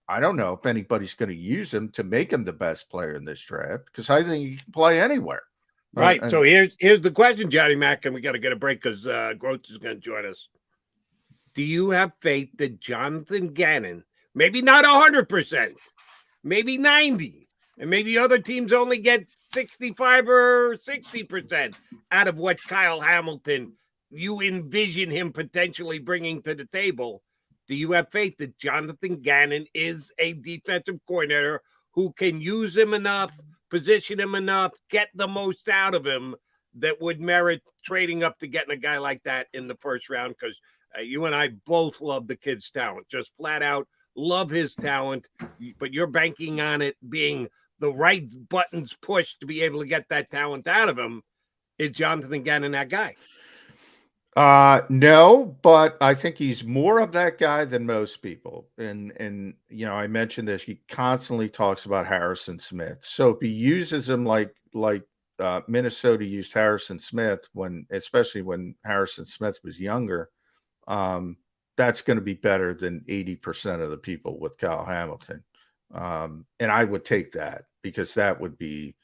I don't know if anybody's going to use him to make him the best player in this draft because I think he can play anywhere. Right. So here's the question, Johnny Mac, and we got to get a break because Grotz is going to join us. Do you have faith that Jonathan Gannon, maybe not 100%, maybe 90, and maybe other teams only get 65 or 60% out of what Kyle Hamilton, you envision him potentially bringing to the table? Do you have faith that Jonathan Gannon is a defensive coordinator who can use him enough, position him enough, get the most out of him that would merit trading up to getting a guy like that in the first round? Because you and I both love the kid's talent, just flat out love his talent, but you're banking on it being the right buttons pushed to be able to get that talent out of him. Is Jonathan Gannon that guy? No, but I think he's more of that guy than most people. And you know, I mentioned this. He constantly talks about Harrison Smith. So if he uses him like Minnesota used Harrison Smith especially when Harrison Smith was younger, that's going to be better than 80% of the people with Kyle Hamilton. And I would take that because that would be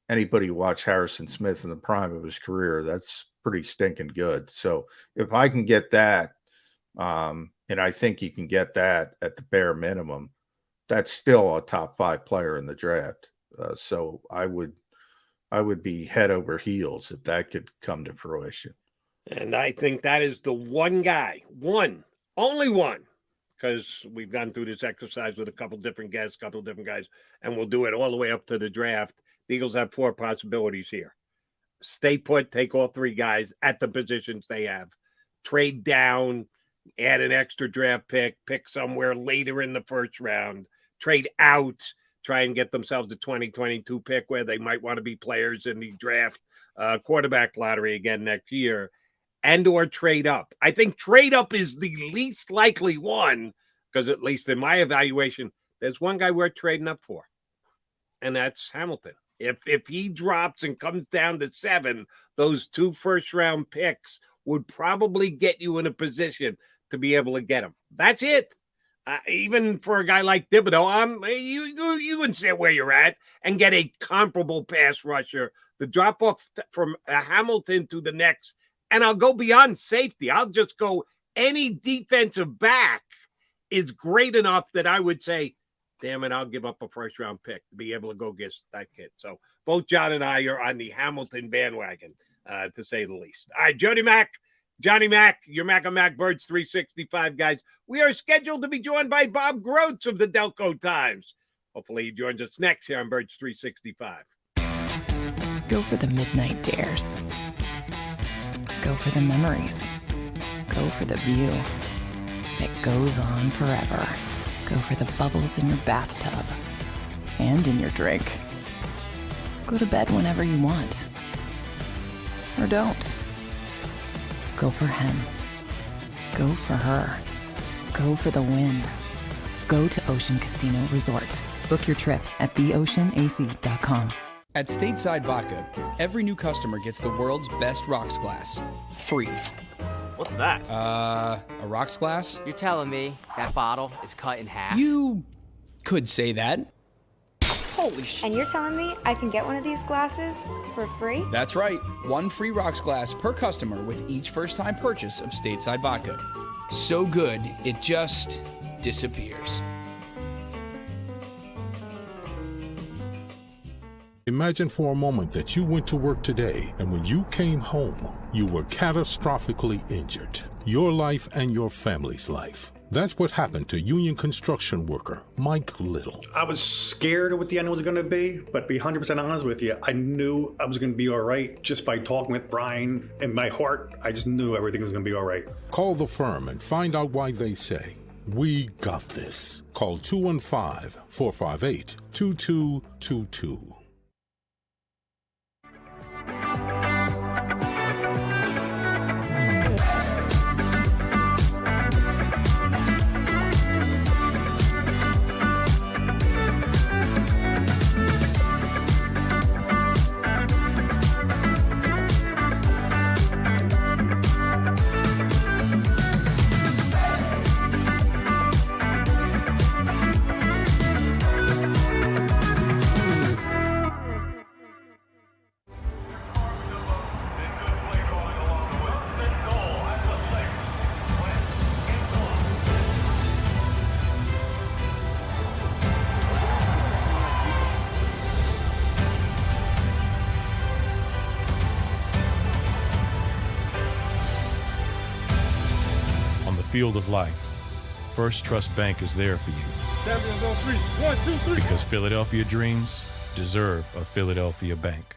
anybody who watched Harrison Smith in the prime of his career. That's pretty stinking good. So if I can get that, and I think you can get that at the bare minimum, that's still a top 5 player in the draft. So I would be head over heels if that could come to fruition. And I think that is the one guy, only one, because we've gone through this exercise with a couple different guests, couple different guys, and we'll do it all the way up to the draft. The Eagles have 4 possibilities here. Stay put, take all 3 guys at the positions they have. Trade down, add an extra draft pick somewhere later in the first round. Trade out, try and get themselves a 2022 pick where they might want to be players in the draft quarterback lottery again next year, and or trade up. I think trade up is the least likely one because, at least in my evaluation, there's one guy worth trading up for, and that's Hamilton. If he drops and comes down to 7, those 2 first-round picks would probably get you in a position to be able to get him. That's it. Even for a guy like Thibodeau, you can sit where you're at and get a comparable pass rusher. The drop off from Hamilton to the next, and I'll go beyond safety. I'll just go any defensive back is great enough that I would say, damn it, I'll give up a first-round pick to be able to go get that kid. So both John and I are on the Hamilton bandwagon, to say the least. All right, Johnny Mac, your Mac and Mac Birds 365 guys. We are scheduled to be joined by Bob Grotz of the Delco Times. Hopefully he joins us next here on Birds 365. Go for the midnight dares. Go for the memories. Go for the view that goes on forever. Go for the bubbles in your bathtub and in your drink. Go to bed whenever you want. Or don't. Go for him. Go for her. Go for the win. Go to Ocean Casino Resort. Book your trip at theoceanac.com. At Stateside Vodka, every new customer gets the world's best rocks glass. Free. What's that? A rocks glass? You're telling me that bottle is cut in half? You could say that. Holy shit. And you're telling me I can get one of these glasses for free? That's right. 1 free rocks glass per customer with each first-time purchase of Stateside Vodka. So good, it just disappears. Imagine for a moment that you went to work today and when you came home, you were catastrophically injured. Your life and your family's life. That's what happened to union construction worker Mike Little. I was scared of what the end was going to be, but to be 100% honest with you, I knew I was going to be all right just by talking with Brian. In my heart, I just knew everything was going to be all right. Call the firm and find out why they say, "We got this." Call 215-458-2222. Field of life, First Trust Bank is there for you. Champions on 3. 1, 2, 3. Because Philadelphia dreams deserve a Philadelphia bank.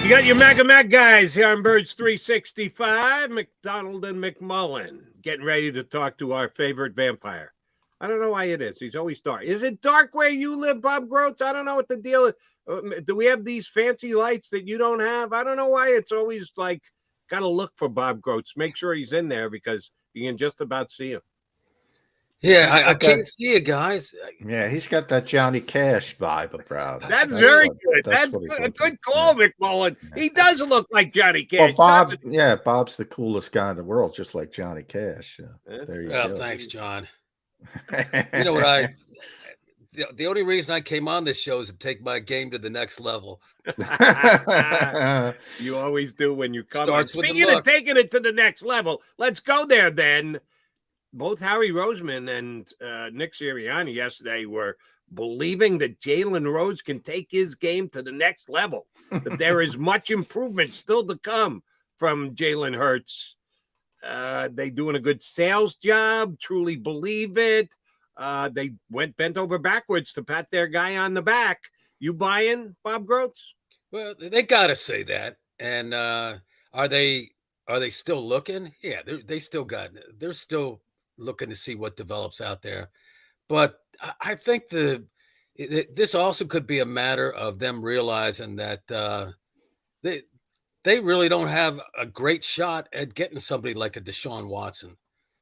You got your Mac and Mac guys here on Birds 365, McDonald and McMullen, getting ready to talk to our favorite vampire. I don't know why it is. He's always dark. Is it dark where you live, Bob Grotz? I don't know what the deal is. Do we have these fancy lights that you don't have? I don't know why it's always like, got to look for Bob Grotz. Make sure he's in there because you can just about see him. Yeah, I can't see you guys. Yeah, he's got that Johnny Cash vibe about him. That's very good. That's a good call, McMullen. He does look like Johnny Cash. Well, Bob's the coolest guy in the world, just like Johnny Cash. There you go. Thanks, John. You know what? The only reason I came on this show is to take my game to the next level. You always do when you come. Starts with Speaking of taking it to the next level, let's go there then. both Harry Roseman and Nick Sirianni yesterday were believing that Jalen Rose can take his game to the next level, that there is much improvement still to come from Jalen Hurts. They doing a good sales job, truly believe it. They went bent over backwards to pat their guy on the back. You buying, Bob Grotz? Well, they got to say that. And are they still looking? Yeah, they're still looking to see what develops out there. But I think this also could be a matter of them realizing that they really don't have a great shot at getting somebody like a Deshaun Watson.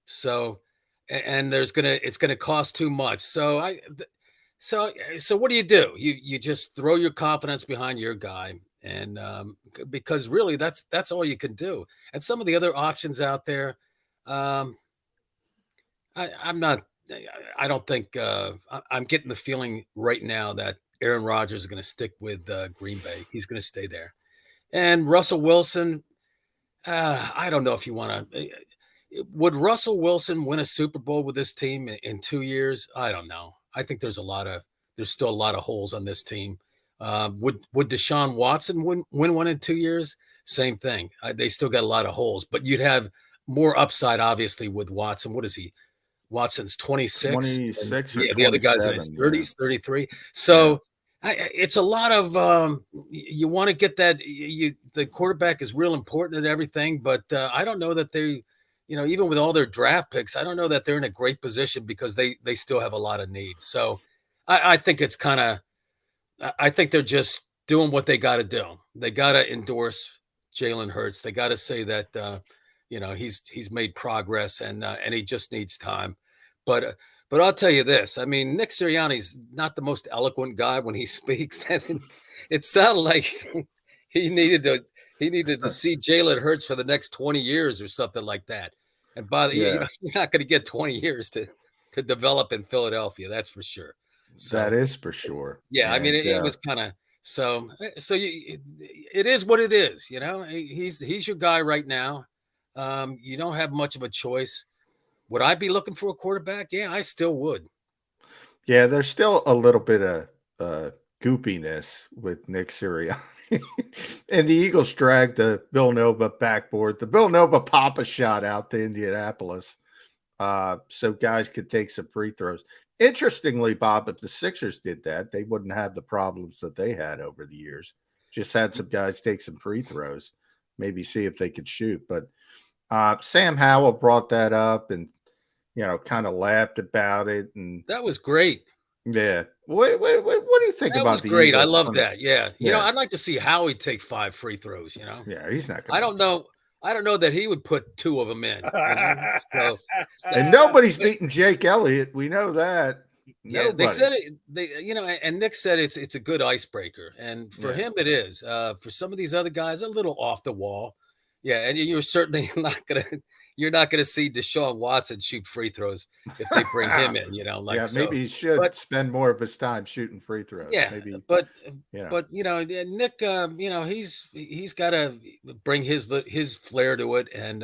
So, and it's gonna cost too much. So what do? You just throw your confidence behind your guy, and because really that's all you can do. And some of the other options out there, I'm getting the feeling right now that Aaron Rodgers is going to stick with Green Bay. He's going to stay there. And Russell Wilson, I don't know if you want to. Would Russell Wilson win a Super Bowl with this team in 2 years? I don't know. I think there's still a lot of holes on this team. Would Deshaun Watson win one in 2 years? Same thing. They still got a lot of holes, but you'd have more upside, obviously, with Watson. What is he? Watson's 26. 26 and, the other guy's in his 30s, 33. So it's a lot of you want to get that. The quarterback is real important and everything, but I don't know that they, even with all their draft picks, I don't know that they're in a great position because they still have a lot of needs. So I think it's I think they're just doing what they got to do. They got to endorse Jalen Hurts. They got to say that he's made progress and he just needs time. But I'll tell you this. I mean, Nick Sirianni's not the most eloquent guy when he speaks. And it sounded like he needed to see Jalen Hurts for the next 20 years or something like that. And you're not going to get 20 years to develop in Philadelphia. That's for sure. So, that is for sure. Yeah, I mean, it was kind of it is what it is. He's your guy right now. You don't have much of a choice. Would I be looking for a quarterback? Yeah, I still would. Yeah, there's still a little bit of goopiness with Nick Sirianni. And the Eagles dragged the Villanova backboard. The Villanova Papa shot out to Indianapolis so guys could take some free throws. Interestingly, Bob, if the Sixers did that, they wouldn't have the problems that they had over the years. Just had some guys take some free throws, maybe see if they could shoot. But Sam Howell brought that up and, kind of laughed about it. And that was great. Yeah. What do you think about the great? Eagles? I love that. Yeah. I'd like to see Howie take 5 free throws, Yeah, he's not going to. I don't know that he would put 2 of them in. So, and nobody's beating Jake Elliott. We know that. Yeah, Nobody. they said it. And Nick said it's a good icebreaker, and for him it is. For some of these other guys, a little off the wall. Yeah, and you're certainly not gonna see Deshaun Watson shoot free throws if they bring him in. Maybe he should spend more of his time shooting free throws. Yeah, maybe, but Nick, he's got to bring his flair to it, and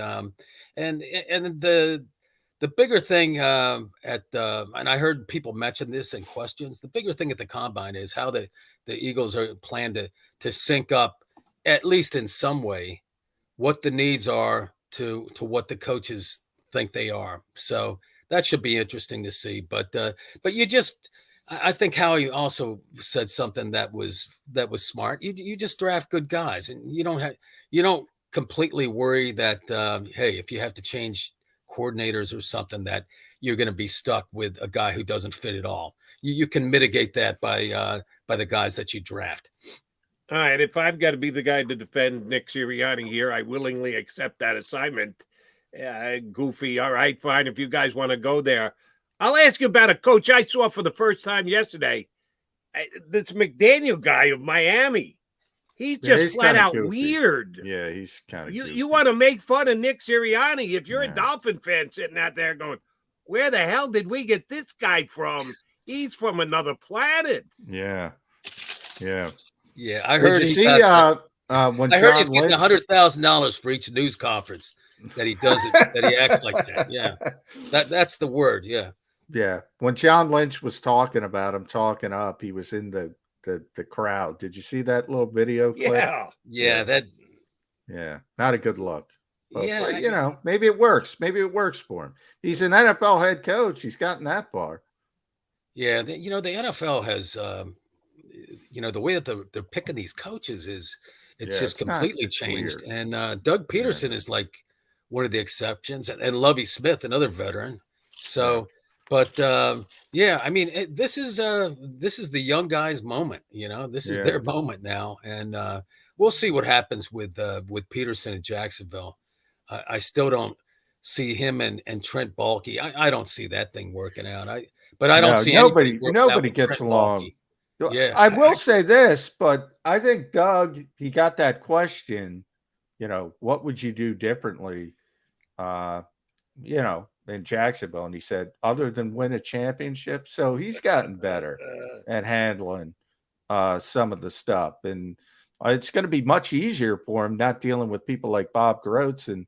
the bigger thing and I heard people mention this in questions. The bigger thing at the combine is how the Eagles are planned to sync up, at least in some way, what the needs are to what the coaches think they are. So that should be interesting to see. But I think Howie also said something that was smart. You just draft good guys, and you don't completely worry that hey, if you have to change coordinators or something, that you're going to be stuck with a guy who doesn't fit at all. You can mitigate that by the guys that you draft. All right, if I've got to be the guy to defend Nick Sirianni here, I willingly accept that assignment. Goofy, all right, fine. If you guys want to go there, I'll ask you about a coach I saw for the first time yesterday. This McDaniel guy of Miami. He's just flat out goofy. Weird. Yeah, he's kind of You want to make fun of Nick Sirianni if you're a Dolphin fan sitting out there going, where the hell did we get this guy from? He's from another planet. Yeah. I heard when I heard he's getting Lynch... $100,000 for each news conference. that he does it, that he acts like that. Yeah, that's the word. Yeah. Yeah. When John Lynch was talking about him talking up, he was in the crowd. Did you see that little video clip? Yeah. Yeah. Not a good look. But, Yeah. maybe it works. Maybe it works for him. He's an NFL head coach. He's gotten that far. Yeah. The NFL has, the way that they're picking these coaches it's just completely changed. Weird. And Doug Peterson is like one of the exceptions, and Lovie Smith, another veteran. So, but I mean, this is the young guys' moment. This is their moment now, and we'll see what happens with Peterson in Jacksonville. I still don't see him and Trent Baalke. I don't see that thing working out. But I don't see nobody gets along. Yeah, I will say this, but I think Doug, he got that question, what would you do differently, in Jacksonville? And he said, other than win a championship. So he's gotten better at handling some of the stuff. And it's going to be much easier for him not dealing with people like Bob Grotz and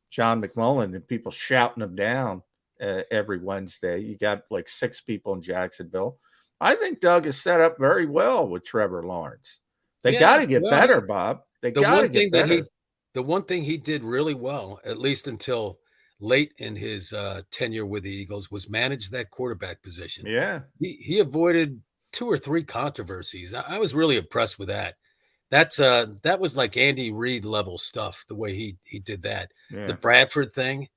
John McMullen and people shouting him down every Wednesday. You got like 6 people in Jacksonville. I think Doug is set up very well with Trevor Lawrence. They got to get better, Bob. They got to get better. The one thing he did really well, at least until late in his tenure with the Eagles, was manage that quarterback position. Yeah. He avoided 2 or 3 controversies. I was really impressed with that. That was like Andy Reid level stuff, the way he did that. Yeah. The Bradford thing,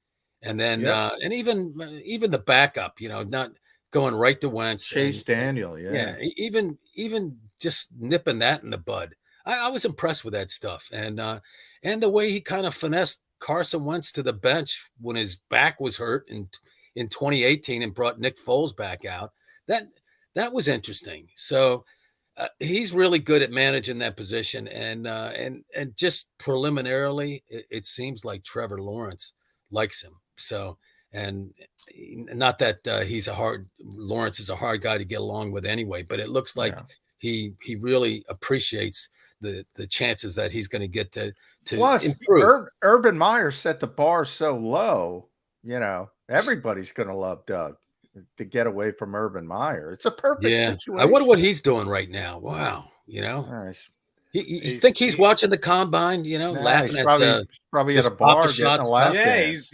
and then and even the backup, not going right to Wentz. Chase Daniel, even just nipping that in the bud. I was impressed with that stuff, and the way he kind of finessed Carson Wentz to the bench when his back was hurt in 2018 and brought Nick Foles back out. That was interesting. So he's really good at managing that position, and just preliminarily, it seems like Trevor Lawrence likes him. So, and not that Lawrence is a hard guy to get along with anyway, but it looks like he really appreciates the chances that he's going to get to Plus, improve. Urban Meyer set the bar so low, everybody's going to love Doug to get away from Urban Meyer. It's a perfect situation. I wonder what he's doing right now. Wow. Nice. You think he's watching the combine, laughing he's at probably at a bar getting a laugh. Yeah, he's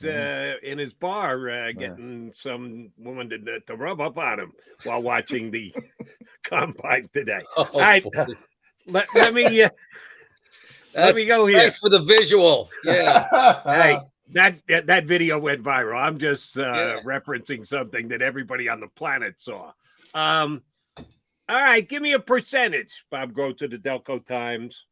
in his bar getting some woman to rub up on him while watching the combine today. All right, let me go here. Thanks for the visual. Yeah. Hey, that video went viral. I'm just referencing something that everybody on the planet saw. All right, give me a percentage, Bob Grotz of the Delco Times.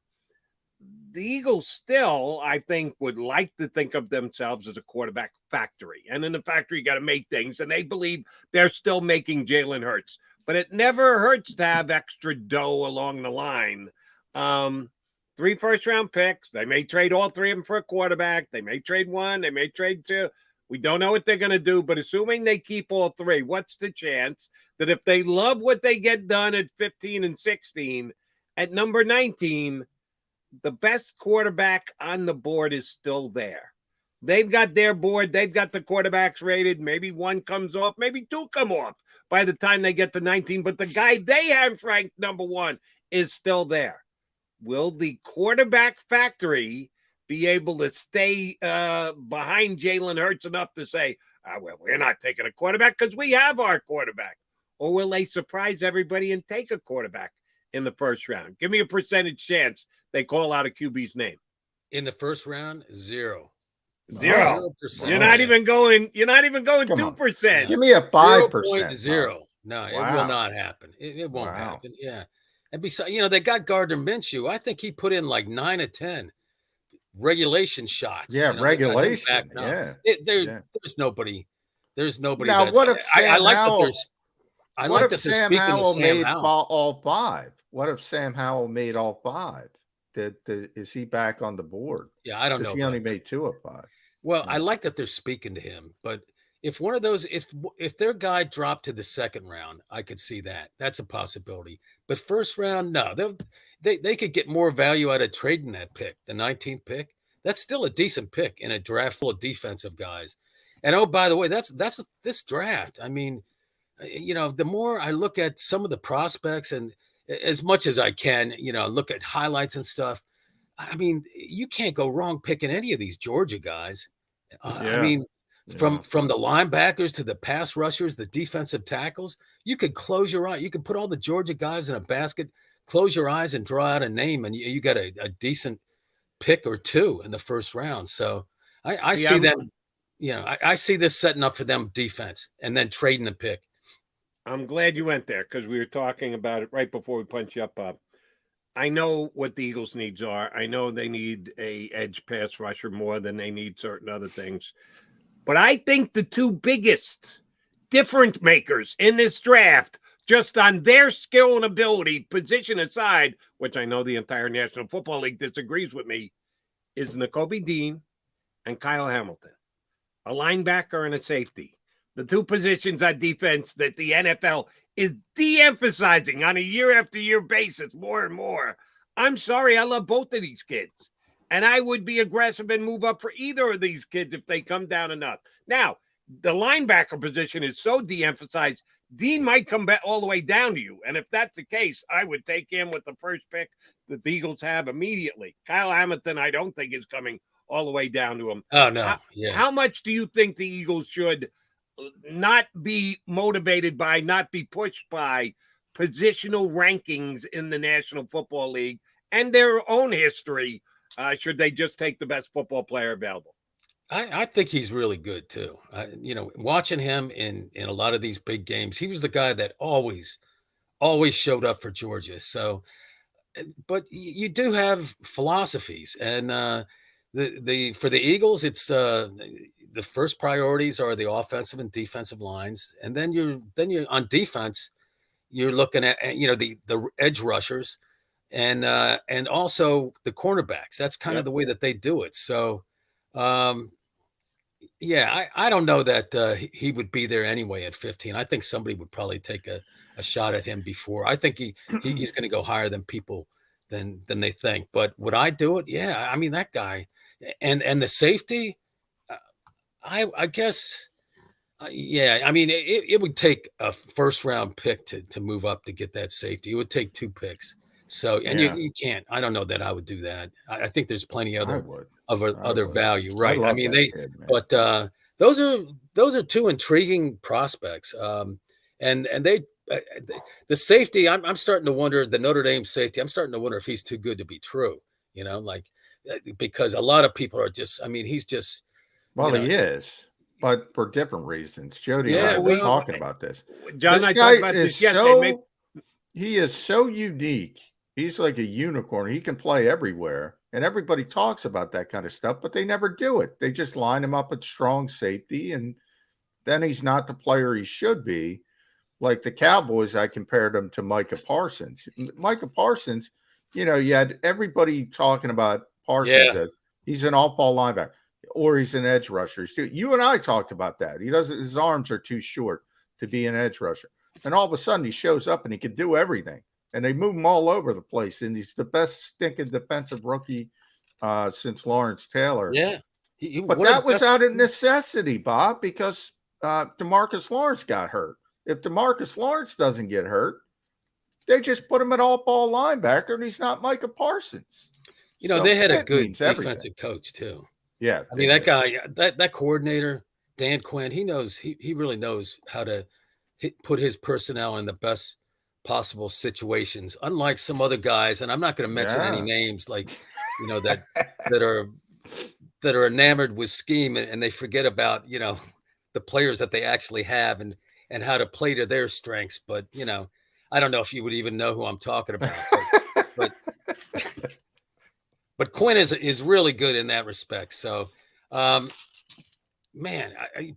The Eagles still, I think, would like to think of themselves as a quarterback factory. And in the factory, you got to make things. And they believe they're still making Jalen Hurts. But it never hurts to have extra dough along the line. 3 first-round picks. They may trade all 3 of them for a quarterback. They may trade 1. They may trade 2. We don't know what they're going to do, but assuming they keep all 3, what's the chance that if they love what they get done at 15 and 16, at number 19, the best quarterback on the board is still there? They've got their board. They've got the quarterbacks rated. Maybe 1 comes off. Maybe 2 come off by the time they get to 19. But the guy they have ranked number 1 is still there. Will the quarterback factory be able to stay behind Jalen Hurts enough to say, well, we're not taking a quarterback because we have our quarterback? Or will they surprise everybody and take a quarterback in the first round? Give me a percentage chance they call out a QB's name. In the first round, 0. 0%. You're not even going 2%. Give me a 5%. 0.0. No, it will not happen. It won't happen. Yeah. And besides, they got Gardner Minshew. I think he put in like 9 or 10 regulation shots. Yeah, regulation. Yeah. There's nobody. Now, what if Sam Howell? What if Sam Howell made all 5? What if Sam Howell made all 5? Is he back on the board? Yeah, I don't know. He only made 2 of 5. Well, I like that they're speaking to him, but if one of those, if their guy dropped to the second round, I could see that. That's a possibility. But first round, no. They could get more value out of trading that pick, the 19th pick. That's still a decent pick in a draft full of defensive guys. And oh, by the way, that's this draft. I mean, the more I look at some of the prospects, and as much as I can, look at highlights and stuff. I mean, you can't go wrong picking any of these Georgia guys. I mean, from the linebackers to the pass rushers, the defensive tackles, you could close your eye. You could put all the Georgia guys in a basket, close your eyes, and draw out a name, and you got a decent pick or two in the first round. So I see them. I see this setting up for them defense, and then trading the pick. I'm glad you went there because we were talking about it right before we punch you up. I know what the Eagles' needs are. I know they need a edge pass rusher more than they need certain other things. But I think the two biggest difference makers in this draft, just on their skill and ability, position aside, which I know the entire National Football League disagrees with me, is Nakobe Dean and Kyle Hamilton, a linebacker and a safety. The two positions on defense that the NFL is de-emphasizing on a year-after-year basis more and more. I'm sorry, I love both of these kids. And I would be aggressive and move up for either of these kids if they come down enough. Now, the linebacker position is so de-emphasized, Dean might come back all the way down to you. And if that's the case, I would take him with the first pick that the Eagles have immediately. Kyle Hamilton, I don't think is coming all the way down to him. Oh, no. How much do you think the Eagles should not be motivated by, not be pushed by positional rankings in the National Football League and their own history? Should they just take the best football player available? I think he's really good too. Watching him in a lot of these big games, he was the guy that always showed up for Georgia. So, but you do have philosophies, and for the Eagles, it's the first priorities are the offensive and defensive lines, and then you're on defense. You're looking at the edge rushers, and also the cornerbacks. That's kind of the way that they do it. So, I don't know that he would be there anyway at 15. I think somebody would probably take a shot at him before. I think he's going to go higher than people than they think. But would I do it? Yeah, I mean that guy, and the safety. I guess. I mean, it would take a first round pick to move up to get that safety. It would take two picks. So, and you can't. I don't know that I would do that. I think there's plenty other value, right? I mean, but those are two intriguing prospects. And they the safety. I'm starting to wonder, the Notre Dame safety. I'm starting to wonder if he's too good to be true. Because a lot of people are just. I mean, he's just. Well, he is. But for different reasons. Jody and I were talking about this. John, I talked about this yesterday. He is so unique. He's like a unicorn. He can play everywhere. And everybody talks about that kind of stuff, but they never do it. They just line him up at strong safety, and then he's not the player he should be. Like the Cowboys, I compared him to Micah Parsons. Micah Parsons, you had everybody talking about Parsons as he's an all-ball linebacker. Or he's an edge rusher. You and I talked about that. His arms are too short to be an edge rusher. And all of a sudden he shows up and he can do everything. And they move him all over the place. And he's the best stinking defensive rookie since Lawrence Taylor. Yeah. But that was out of necessity, Bob, because DeMarcus Lawrence got hurt. If DeMarcus Lawrence doesn't get hurt, they just put him at all-ball linebacker, and he's not Micah Parsons. They had a good defensive coach, too. Yeah, I mean that guy, that coordinator, Dan Quinn, he knows he really knows how to put his personnel in the best possible situations. Unlike some other guys, and I'm not going to mention any names, like that are enamored with scheme and they forget about the players that they actually have and how to play to their strengths. But I don't know if you would even know who I'm talking about. But Quinn is really good in that respect. So, but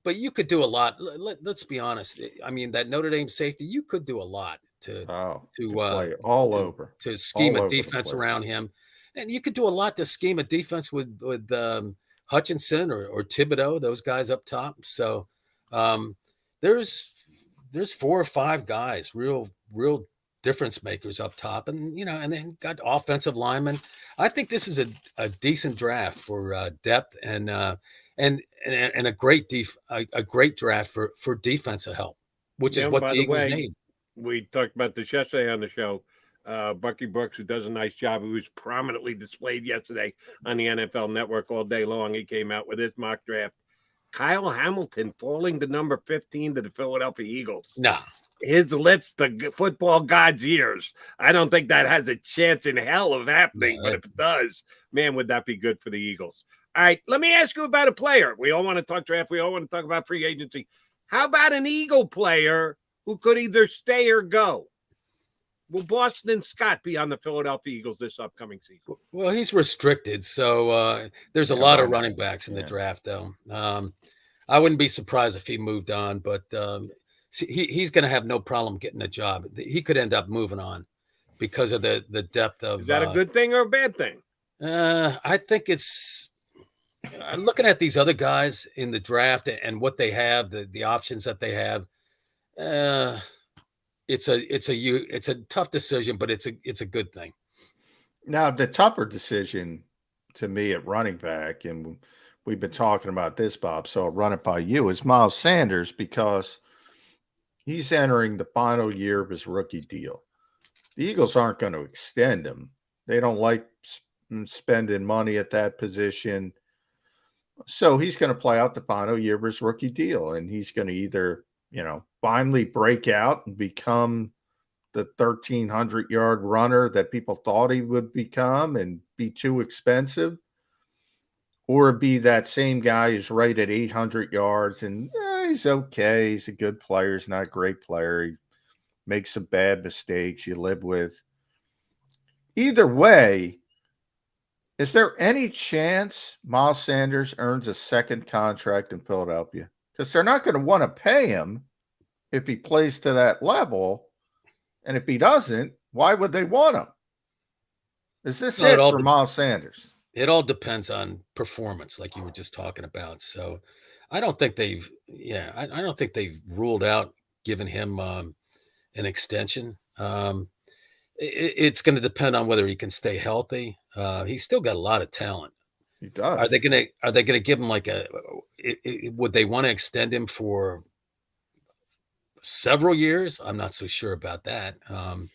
you could do a lot. Let's be honest. I mean, that Notre Dame safety, you could do a lot to play all over to scheme a defense around him, and you could do a lot to scheme a defense with Hutchinson or Thibodeau, those guys up top. So, there's 4 or 5 guys, real difference makers up top, and and then got offensive linemen. I think this is a decent draft for depth and a great a great draft for defensive help, which is what by the the Eagles way, need. we talked about this yesterday on the show. Bucky Brooks, who does a nice job, who was prominently displayed yesterday on the NFL Network all day long. He came out with his mock draft. Kyle Hamilton falling to number 15 to the Philadelphia Eagles. No. His lips, the football god's ears. I don't think that has a chance in hell of happening, but if it does, man, would that be good for the Eagles? All right, let me ask you about a player. We all want to talk draft. We all want to talk about free agency. How about an Eagle player who could either stay or go? Will Boston Scott be on the Philadelphia Eagles this upcoming season? Well, he's restricted, so there's a lot of running backs in the draft, though. I wouldn't be surprised if he moved on, but he's going to have no problem getting a job. He could end up moving on because of the depth of. Is that a good thing or a bad thing? I think it's. I'm looking at these other guys in the draft and what they have, the options that they have. It's a tough decision, but it's a good thing. Now, the tougher decision to me at running back, and we've been talking about this, Bob, so I'll run it by you, is Miles Sanders, because he's entering the final year of his rookie deal. The Eagles aren't going to extend him. They don't like spending money at that position. So he's going to play out the final year of his rookie deal, and he's going to either, finally break out and become the 1,300-yard runner that people thought he would become and be too expensive, or be that same guy who's right at 800 yards and he's okay. He's a good player. He's not a great player. He makes some bad mistakes you live with. Either way, is there any chance Miles Sanders earns a second contract in Philadelphia? Because they're not going to want to pay him if he plays to that level. And if he doesn't, why would they want him? Is this it for Miles Sanders? It all depends on performance, like you were just talking about. So I don't think I don't think they've ruled out giving him an extension. It's going to depend on whether he can stay healthy. He's still got a lot of talent. He does. Are they going to give him would they want to extend him for several years? I'm not so sure about that. And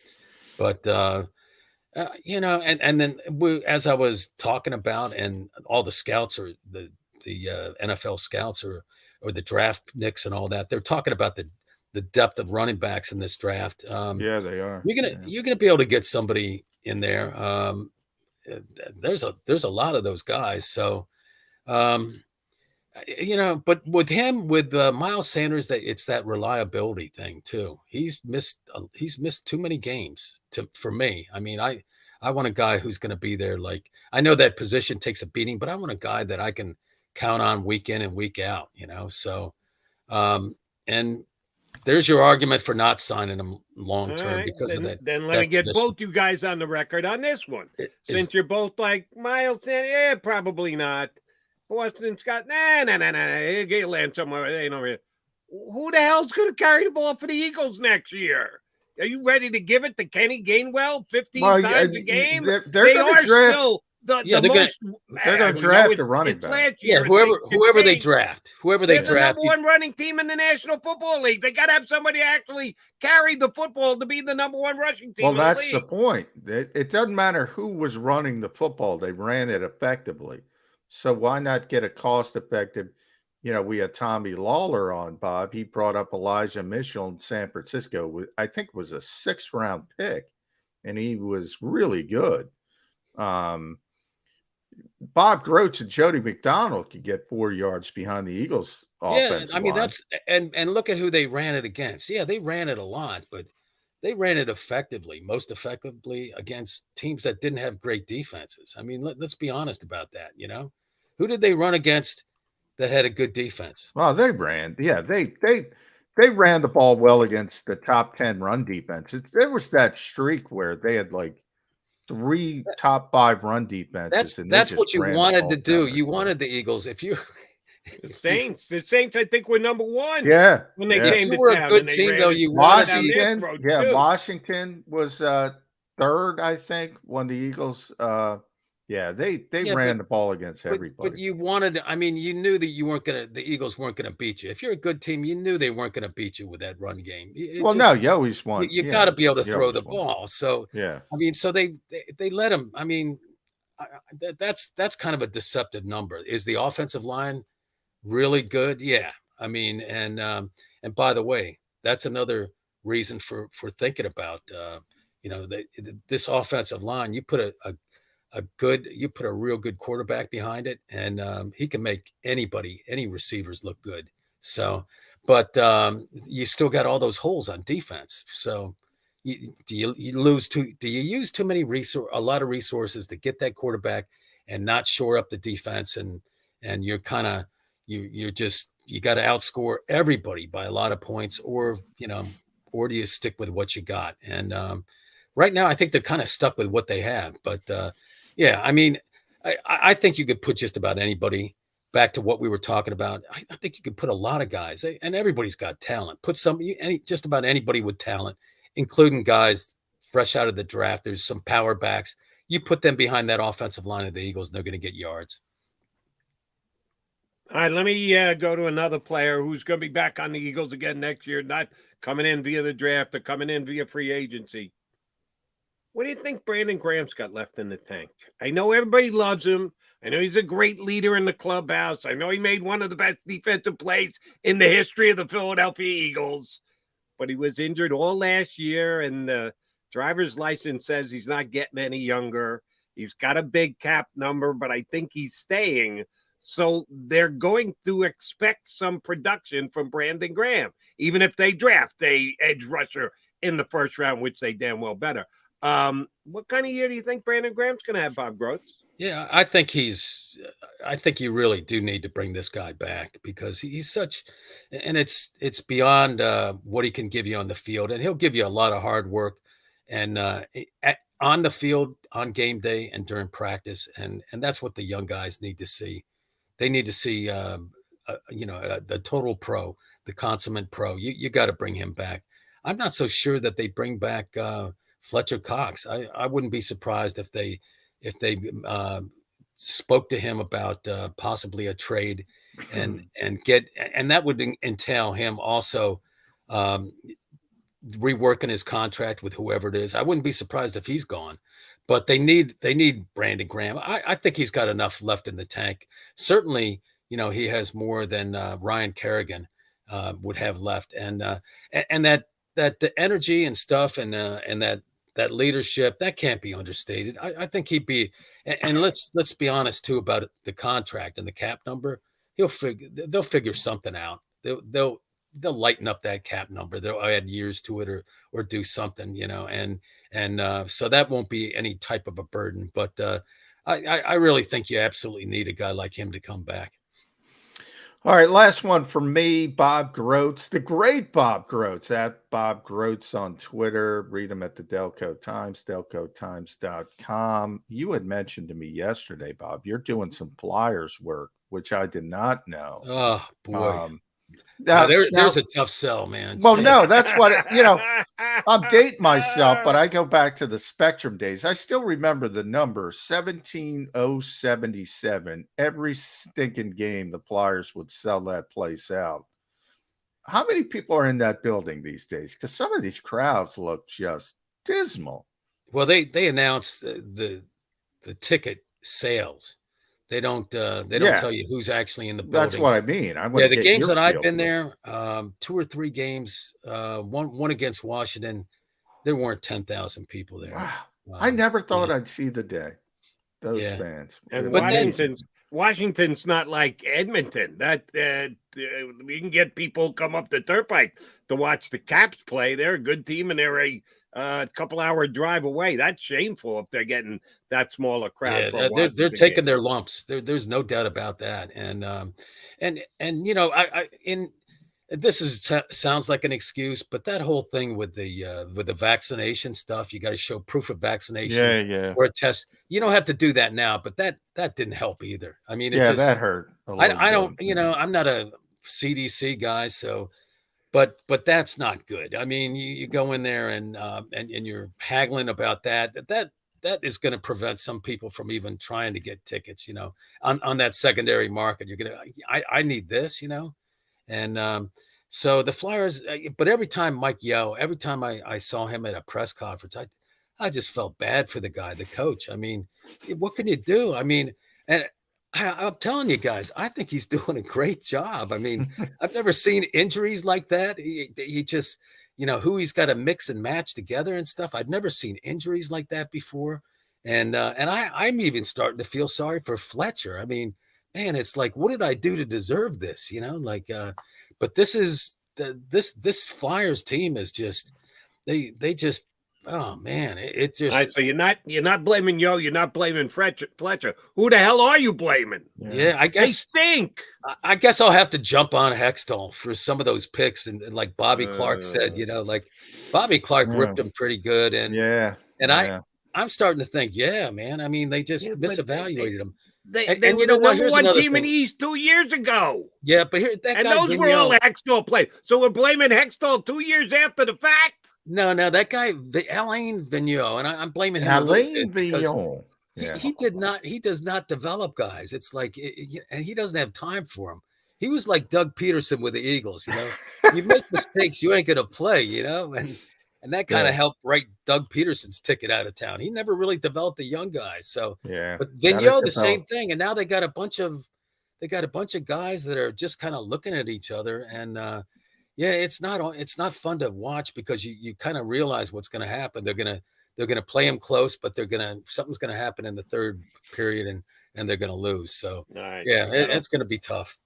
then as I was talking about, and all the scouts or the NFL scouts or the draft nicks and all that, they're talking about the depth of running backs in this draft. Yeah, they are. You're gonna be able to get somebody in there. There's a lot of those guys. So, but with Miles Sanders, it's that reliability thing too. He's missed too many games for me. I mean, I want a guy who's going to be there. Like, I know that position takes a beating, but I want a guy that I can count on week in and week out, So, and there's your argument for not signing him long term because of that. Then let me get both you guys on the record on this one. Since you're both like Miles Sanders, probably not. Boston Scott, nah. He'll land somewhere. They ain't over here. Who the hell's going to carry the ball for the Eagles next year? Are you ready to give it to Kenny Gainwell 15 times a game? They're going to draft. They're going to draft a running back. Yeah, whoever they draft. They're the number one running team in the National Football League. They got to have somebody actually carry the football to be the number one rushing team. Well, that's the point. It doesn't matter who was running the football. They ran it effectively. So why not get a cost-effective? We had Tommy Lawlor on, Bob. He brought up Elijah Mitchell in San Francisco. I think it was a 6th-round pick, and he was really good. Bob Grotz and Jody McDonald could get 4 yards behind the Eagles' offensive line. I mean, that's and look at who they ran it against. Yeah, they ran it a lot, but they ran it most effectively against teams that didn't have great defenses. I mean, let's be honest about that. Who did they run against that had a good defense? Well, they ran. Yeah, they ran the ball well against the top 10 run defenses. There was that streak where they had like 3 top 5 run defenses. That's what you wanted to do. You wanted the Eagles. If The Saints, I think, were number one. Yeah, when they yeah. came You to were a town, good and they team, ran though. it You down Washington, their throat, yeah, too. Washington was third, I think, when the Eagles. They ran the ball against everybody. But you wanted, I mean, you knew that the Eagles weren't going to beat you. If you're a good team, you knew they weren't going to beat you with that run game. No, you always want. You got to be able to throw the ball. So, yeah, I mean, so they let him. I mean, that's kind of a deceptive number. Is the offensive line really good? Yeah. I mean, and by the way, that's another reason for thinking about, this offensive line. You put a real good quarterback behind it, and he can make any receivers look good. So, but you still got all those holes on defense. So, do you use too many a lot of resources to get that quarterback and not shore up the defense, and you're kind of you got to outscore everybody by a lot of points, or do you stick with what you got? And right now, I think they're kind of stuck with what they have, but. Yeah, I mean, I think you could put just about anybody back to what we were talking about. I think you could put a lot of guys, and everybody's got talent. Put just about anybody with talent, including guys fresh out of the draft. There's some power backs. You put them behind that offensive line of the Eagles, and they're going to get yards. All right, let me go to another player who's going to be back on the Eagles again next year, not coming in via the draft or coming in via free agency. What do you think Brandon Graham's got left in the tank? I know everybody loves him. I know he's a great leader in the clubhouse. I know he made one of the best defensive plays in the history of the Philadelphia Eagles. But he was injured all last year, and the driver's license says he's not getting any younger. He's got a big cap number, but I think he's staying. So they're going to expect some production from Brandon Graham, even if they draft a edge rusher in the first round, which they damn well better. What kind of year do you think Brandon Graham's going to have, Bob Grotz? Yeah, I think you really do need to bring this guy back, because he's such, and it's beyond what he can give you on the field, and he'll give you a lot of hard work, and on the field, on game day, and during practice, and that's what the young guys need to see. They need to see, the total pro, the consummate pro. You got to bring him back. I'm not so sure that they bring back Fletcher Cox. I wouldn't be surprised if they spoke to him about possibly a trade, and that would entail him also reworking his contract with whoever it is. I wouldn't be surprised if he's gone, but they need Brandon Graham. I think he's got enough left in the tank. Certainly, he has more than Ryan Kerrigan would have left, and that the energy and stuff, and that leadership, that can't be understated. I think he'd be, and let's be honest too about the contract and the cap number. They'll figure something out. They'll lighten up that cap number. They'll add years to it, or do something, and so that won't be any type of a burden. But I really think you absolutely need a guy like him to come back. All right, last one for me, Bob Grotz, the great Bob Grotz, at Bob Grotz on Twitter. Read him at the Delco Times, delcotimes.com. You had mentioned to me yesterday, Bob, you're doing some flyers work, which I did not know. Oh, boy. There's a tough sell, man. Well, no, that's what, I'm dating myself, but I go back to the Spectrum days. I still remember the number 17,077. Every stinking game, the Flyers would sell that place out. How many people are in that building these days? Because some of these crowds look just dismal. Well, they announced the ticket sales. They don't tell you who's actually in the building. That's what I mean. The games that I've been there, 2 or 3 games, one against Washington, there weren't 10,000 people there. Wow. I never thought I'd see the day. Those fans. And Washington's not like Edmonton. That we can get people come up the Turnpike to watch the Caps play. They're a good team, and they're a couple-hour drive away. That's shameful if they're getting that small a crowd. Yeah, they're taking their lumps. There's no doubt about that. And this sounds like an excuse, but that whole thing with the vaccination stuff, you got to show proof of vaccination Yeah. or a test. You don't have to do that now, but that didn't help either. I mean, that hurt. I don't, I'm not a CDC guy, so, but that's not good. I mean, you go in there and you're haggling about that is going to prevent some people from even trying to get tickets, on that secondary market. You're going to, I need this, and so the Flyers, but every time every time I saw him at a press conference, I just felt bad for the guy, the coach. I mean, what can you do? I mean, and I'm telling you guys, I think he's doing a great job. I mean, I've never seen injuries like that. He just, who he's got to mix and match together and stuff. I'd never seen injuries like that before. And I'm even starting to feel sorry for Fletcher. I mean, man, it's like, what did I do to deserve this? But this is this Flyers team is just, they just, oh man, it just. All right, so you're not blaming you're not blaming Fletcher. Who the hell are you blaming? Yeah, I guess they stink. I guess I'll have to jump on Hextall for some of those picks, and like Bobby Clark said, like Bobby Clark ripped him pretty good, and I'm starting to think, man, I mean, they just misevaluated him. They were the number one team in the East 2 years ago. Yeah, but those were all Hextall played. So we're blaming Hextall 2 years after the fact. No, that guy, Alain Vigneault, and I'm blaming him. Alain Vigneault. He does not develop guys. It's like, and he doesn't have time for them. He was like Doug Peterson with the Eagles. You make mistakes, you ain't gonna play. And that kind of helped write Doug Peterson's ticket out of town. He never really developed the young guys. So, but Vigneault, the same thing. And now they got a bunch of guys that are just kind of looking at each other. And it's not fun to watch because you kind of realize what's going to happen. They're going to play them close, but something's going to happen in the third period and they're going to lose. So it's going to be tough.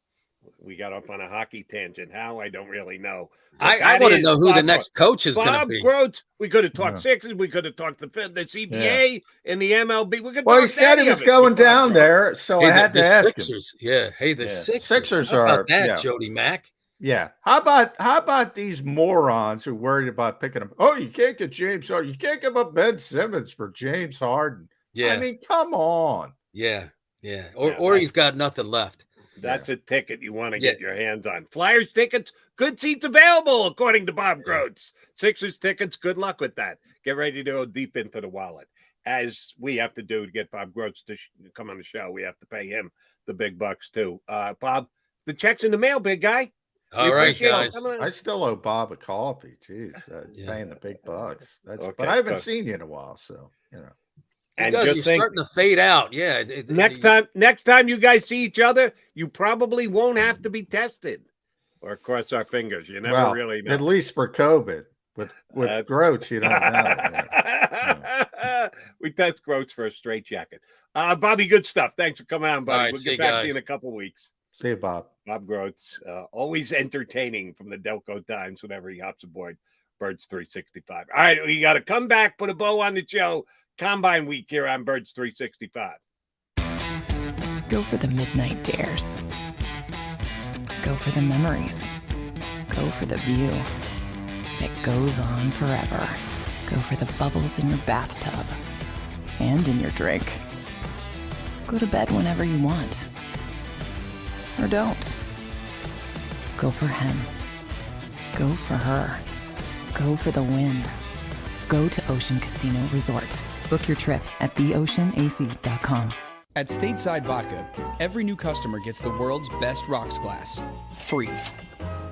We got off on a hockey tangent. How? I don't really know. I want to know who the next coach is going to be. Bob Grotz. We could have talked Sixers. We could have talked the CBA and the MLB. We could. Well, he said he was going down there, so I had to ask him. Yeah. Hey, the Sixers. Sixers How are about that, Jody Mack. Yeah. How about these morons who are worried about picking up? Oh, you can't get James Harden. You can't give up Ben Simmons for James Harden. Yeah. I mean, come on. Yeah. Or he's got nothing left. That's a ticket you want to get your hands on. Flyers tickets, good seats available, according to Bob Grotz. Sixers tickets, good luck with that. Get ready to go deep into the wallet. As we have to do to get Bob Grotz to come on the show, we have to pay him the big bucks too. Bob, the check's in the mail, big guy. All right, guys. I still owe Bob a coffee. Jeez, paying the big bucks. But I haven't seen you in a while, so And you're starting to fade out. Yeah. Next time you guys see each other, you probably won't have to be tested. Or cross our fingers. You never really know. At least for COVID. With Grotz, you don't know. We test Grotz for a straight jacket. Bobby, good stuff. Thanks for coming on, buddy. Right, we'll get back to you in a couple weeks. See you, Bob. Bob Grotz, always entertaining from the Delco Times whenever he hops aboard Birds 365. All right, we got to come back, put a bow on the show. Combine week here on Birds 365. Go for the midnight dares. Go for the memories. Go for the view that goes on forever. Go for the bubbles in your bathtub and in your drink. Go to bed whenever you want. Or don't. Go for him. Go for her. Go for the win. Go to Ocean Casino Resort. Book your trip at theoceanac.com. At Stateside Vodka, every new customer gets the world's best rocks glass. Free.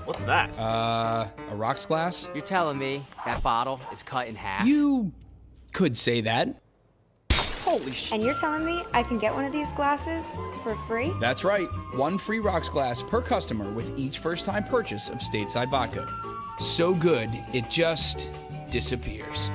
What's that? A rocks glass? You're telling me that bottle is cut in half? You could say that. Holy shit. And you're telling me I can get one of these glasses for free? That's right. One free rocks glass per customer with each first-time purchase of Stateside Vodka. So good, it just disappears.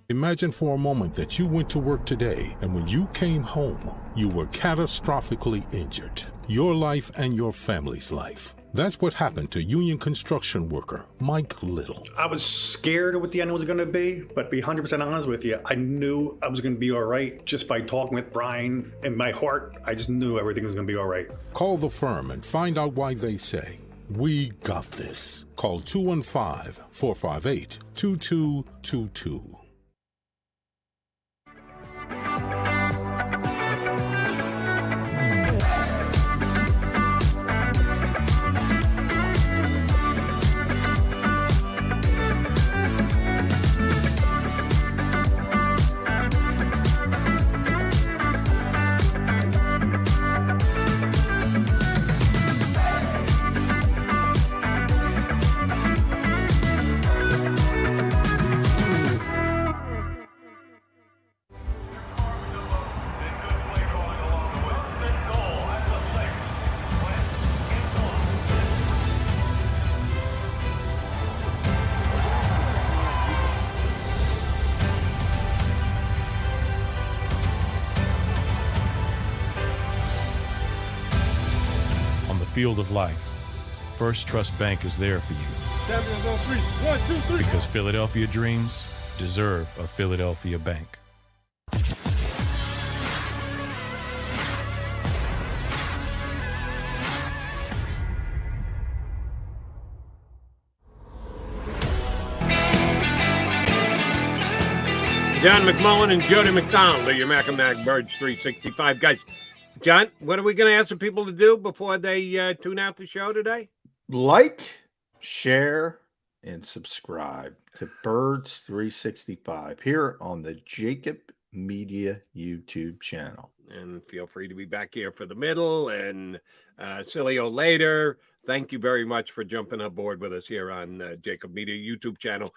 Imagine for a moment that you went to work today and when you came home, you were catastrophically injured. Your life and your family's life. That's what happened to union construction worker Mike Little. I was scared of what the end was going to be, but to be 100% honest with you, I knew I was going to be all right just by talking with Brian. In my heart, I just knew everything was going to be all right. Call the firm and find out why they say, "We got this." Call 215-458-2222. Field of life, First Trust Bank is there for you. Because Philadelphia dreams deserve a Philadelphia bank. John McMullen and Jody McDonald are your Mac and Mac Birds 365 guys. John, what are we going to ask the people to do before they tune out the show today? Like, share, and subscribe to Birds 365 here on the JAKIB Media YouTube channel. And feel free to be back here for the middle and Cilio later. Thank you very much for jumping aboard with us here on JAKIB Media YouTube channel.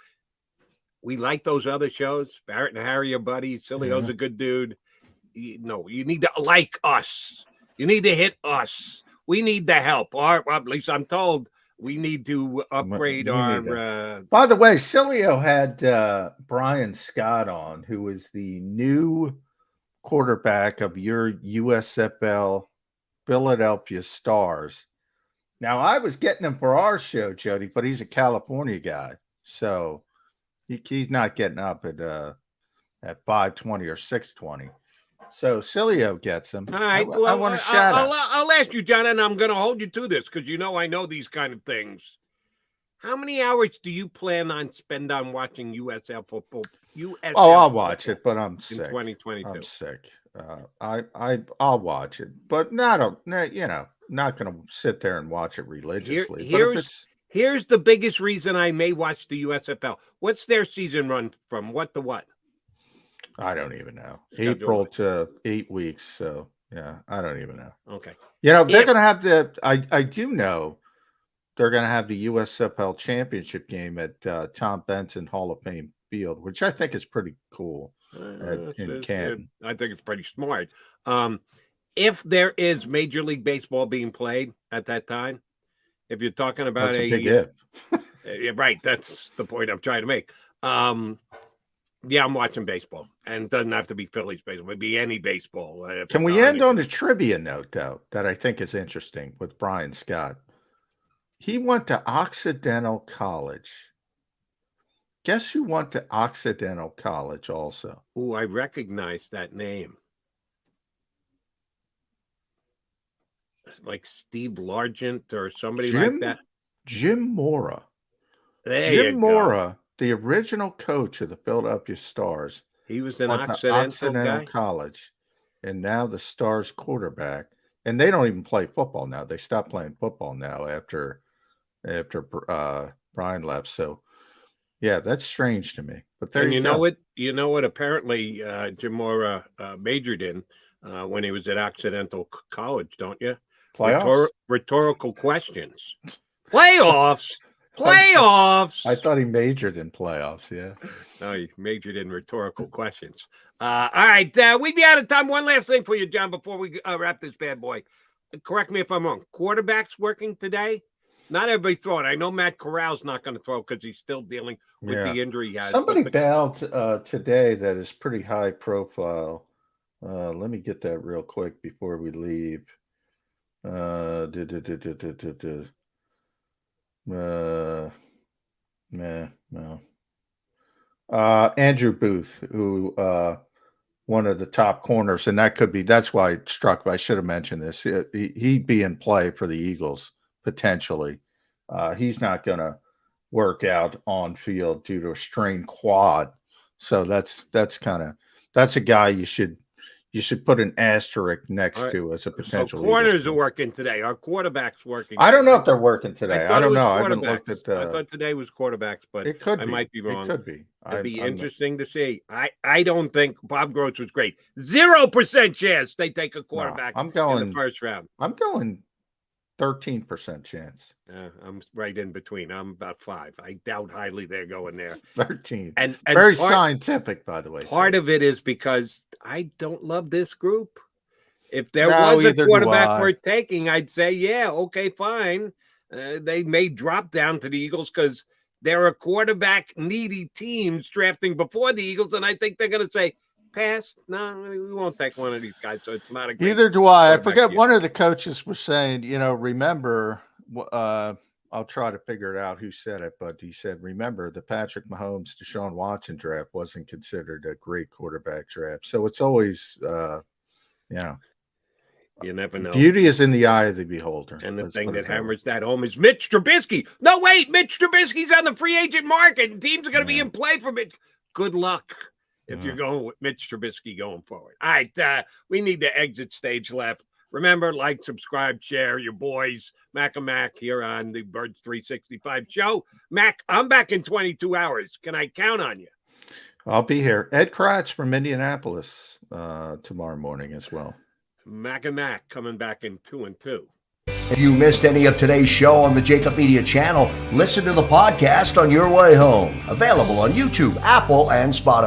We like those other shows. Barrett and Harry are buddies. Cilio's a good dude. No, you need to like us. You need to hit us. We need the help. Or at least I'm told we need to upgrade our. By the way, Cilio had Brian Scott on, who is the new quarterback of your USFL Philadelphia Stars. Now, I was getting him for our show, Jody, but he's a California guy, so he's not getting up at 5:20 or 6:20. So Cilio gets him. All right. Well, I want to shout out. I'll ask you, John, and I'm going to hold you to this because I know these kind of things. How many hours do you plan on spend on watching USL football? I'll watch it, but I'm sick. In 2022. I'm sick. I'll watch it, but not going to sit there and watch it religiously. Here's the biggest reason I may watch the USFL. What's their season run from? What to what? I don't even know. April to 8 weeks. So yeah, I don't even know. Okay. They're going to have I do know they're going to have the USFL championship game at Tom Benson Hall of Fame Field, which I think is pretty cool in Canton. I think it's pretty smart. If there is Major League Baseball being played at that time, if you're talking about that's a big if. Right. That's the point I'm trying to make. Yeah, I'm watching baseball, and it doesn't have to be Phillies baseball. It could be any baseball. Can we end on a trivia note, though, that I think is interesting with Brian Scott? He went to Occidental College. Guess who went to Occidental College also? Oh, I recognize that name. Like Steve Largent or somebody like that. Jim Mora. Jim Mora. The original coach of the Philadelphia Stars. He was an Occidental College, and now the Stars quarterback. And they don't even play football now. They stopped playing football now after Brian left. So, yeah, that's strange to me. But there you go. You know what? Apparently, Jim Mora majored in when he was at Occidental College, don't you? Playoffs. Rhetorical questions. Playoffs. Playoffs. I thought he majored in playoffs. Yeah. No, he majored in rhetorical questions. All right. We'd be out of time. One last thing for you, John, before we wrap this bad boy. Correct me if I'm wrong. Quarterback's working today? Not everybody throwing. I know Matt Corral's not going to throw because he's still dealing with the injury he has. Somebody bailed today that is pretty high profile. Let me get that real quick before we leave. No. Andrew Booth, who one of the top corners, and that's why it struck. I should have mentioned this. He'd be in play for the Eagles potentially. He's not going to work out on field due to a strained quad, so that's a guy you should put an asterisk next to as a potential. So corners are working today. Our quarterbacks working. I don't know if they're working today. I don't know. I haven't looked at I thought today was quarterbacks, but it could. I might be wrong. It could be. It'd be interesting to see. I don't think Bob Grotz was great. 0% chance they take a quarterback in the first round. I'm going 13% chance. I'm right in between. I'm about 5. I doubt highly they're going there. 13. And very scientific, by the way. Part of it is because I don't love this group. If there was a quarterback worth taking, I'd say, yeah, okay, fine. They may drop down to the Eagles because they're a quarterback needy teams drafting before the Eagles, and I think they're going to say, pass. No, we won't take one of these guys. So it's not a great. Either do I. I forget. One of the coaches was saying, remember, I'll try to figure it out who said it, but he said, remember, the Patrick Mahomes, Deshaun Watson draft wasn't considered a great quarterback draft. So it's always, you never know. Beauty is in the eye of the beholder. And the thing that hammers that home is Mitch Trubisky. No, wait, Mitch Trubisky's on the free agent market, and teams are going to be in play for Mitch. Good luck if you're going with Mitch Trubisky going forward. All right, we need to exit stage left. Remember, like, subscribe, share. Your boys, Mac and Mac, here on the Birds 365 show. Mac, I'm back in 22 hours. Can I count on you? I'll be here. Ed Grotz from Indianapolis tomorrow morning as well. Mac and Mac coming back in 2 and 2. If you missed any of today's show on the JAKIB Media channel, listen to the podcast on your way home. Available on YouTube, Apple, and Spotify.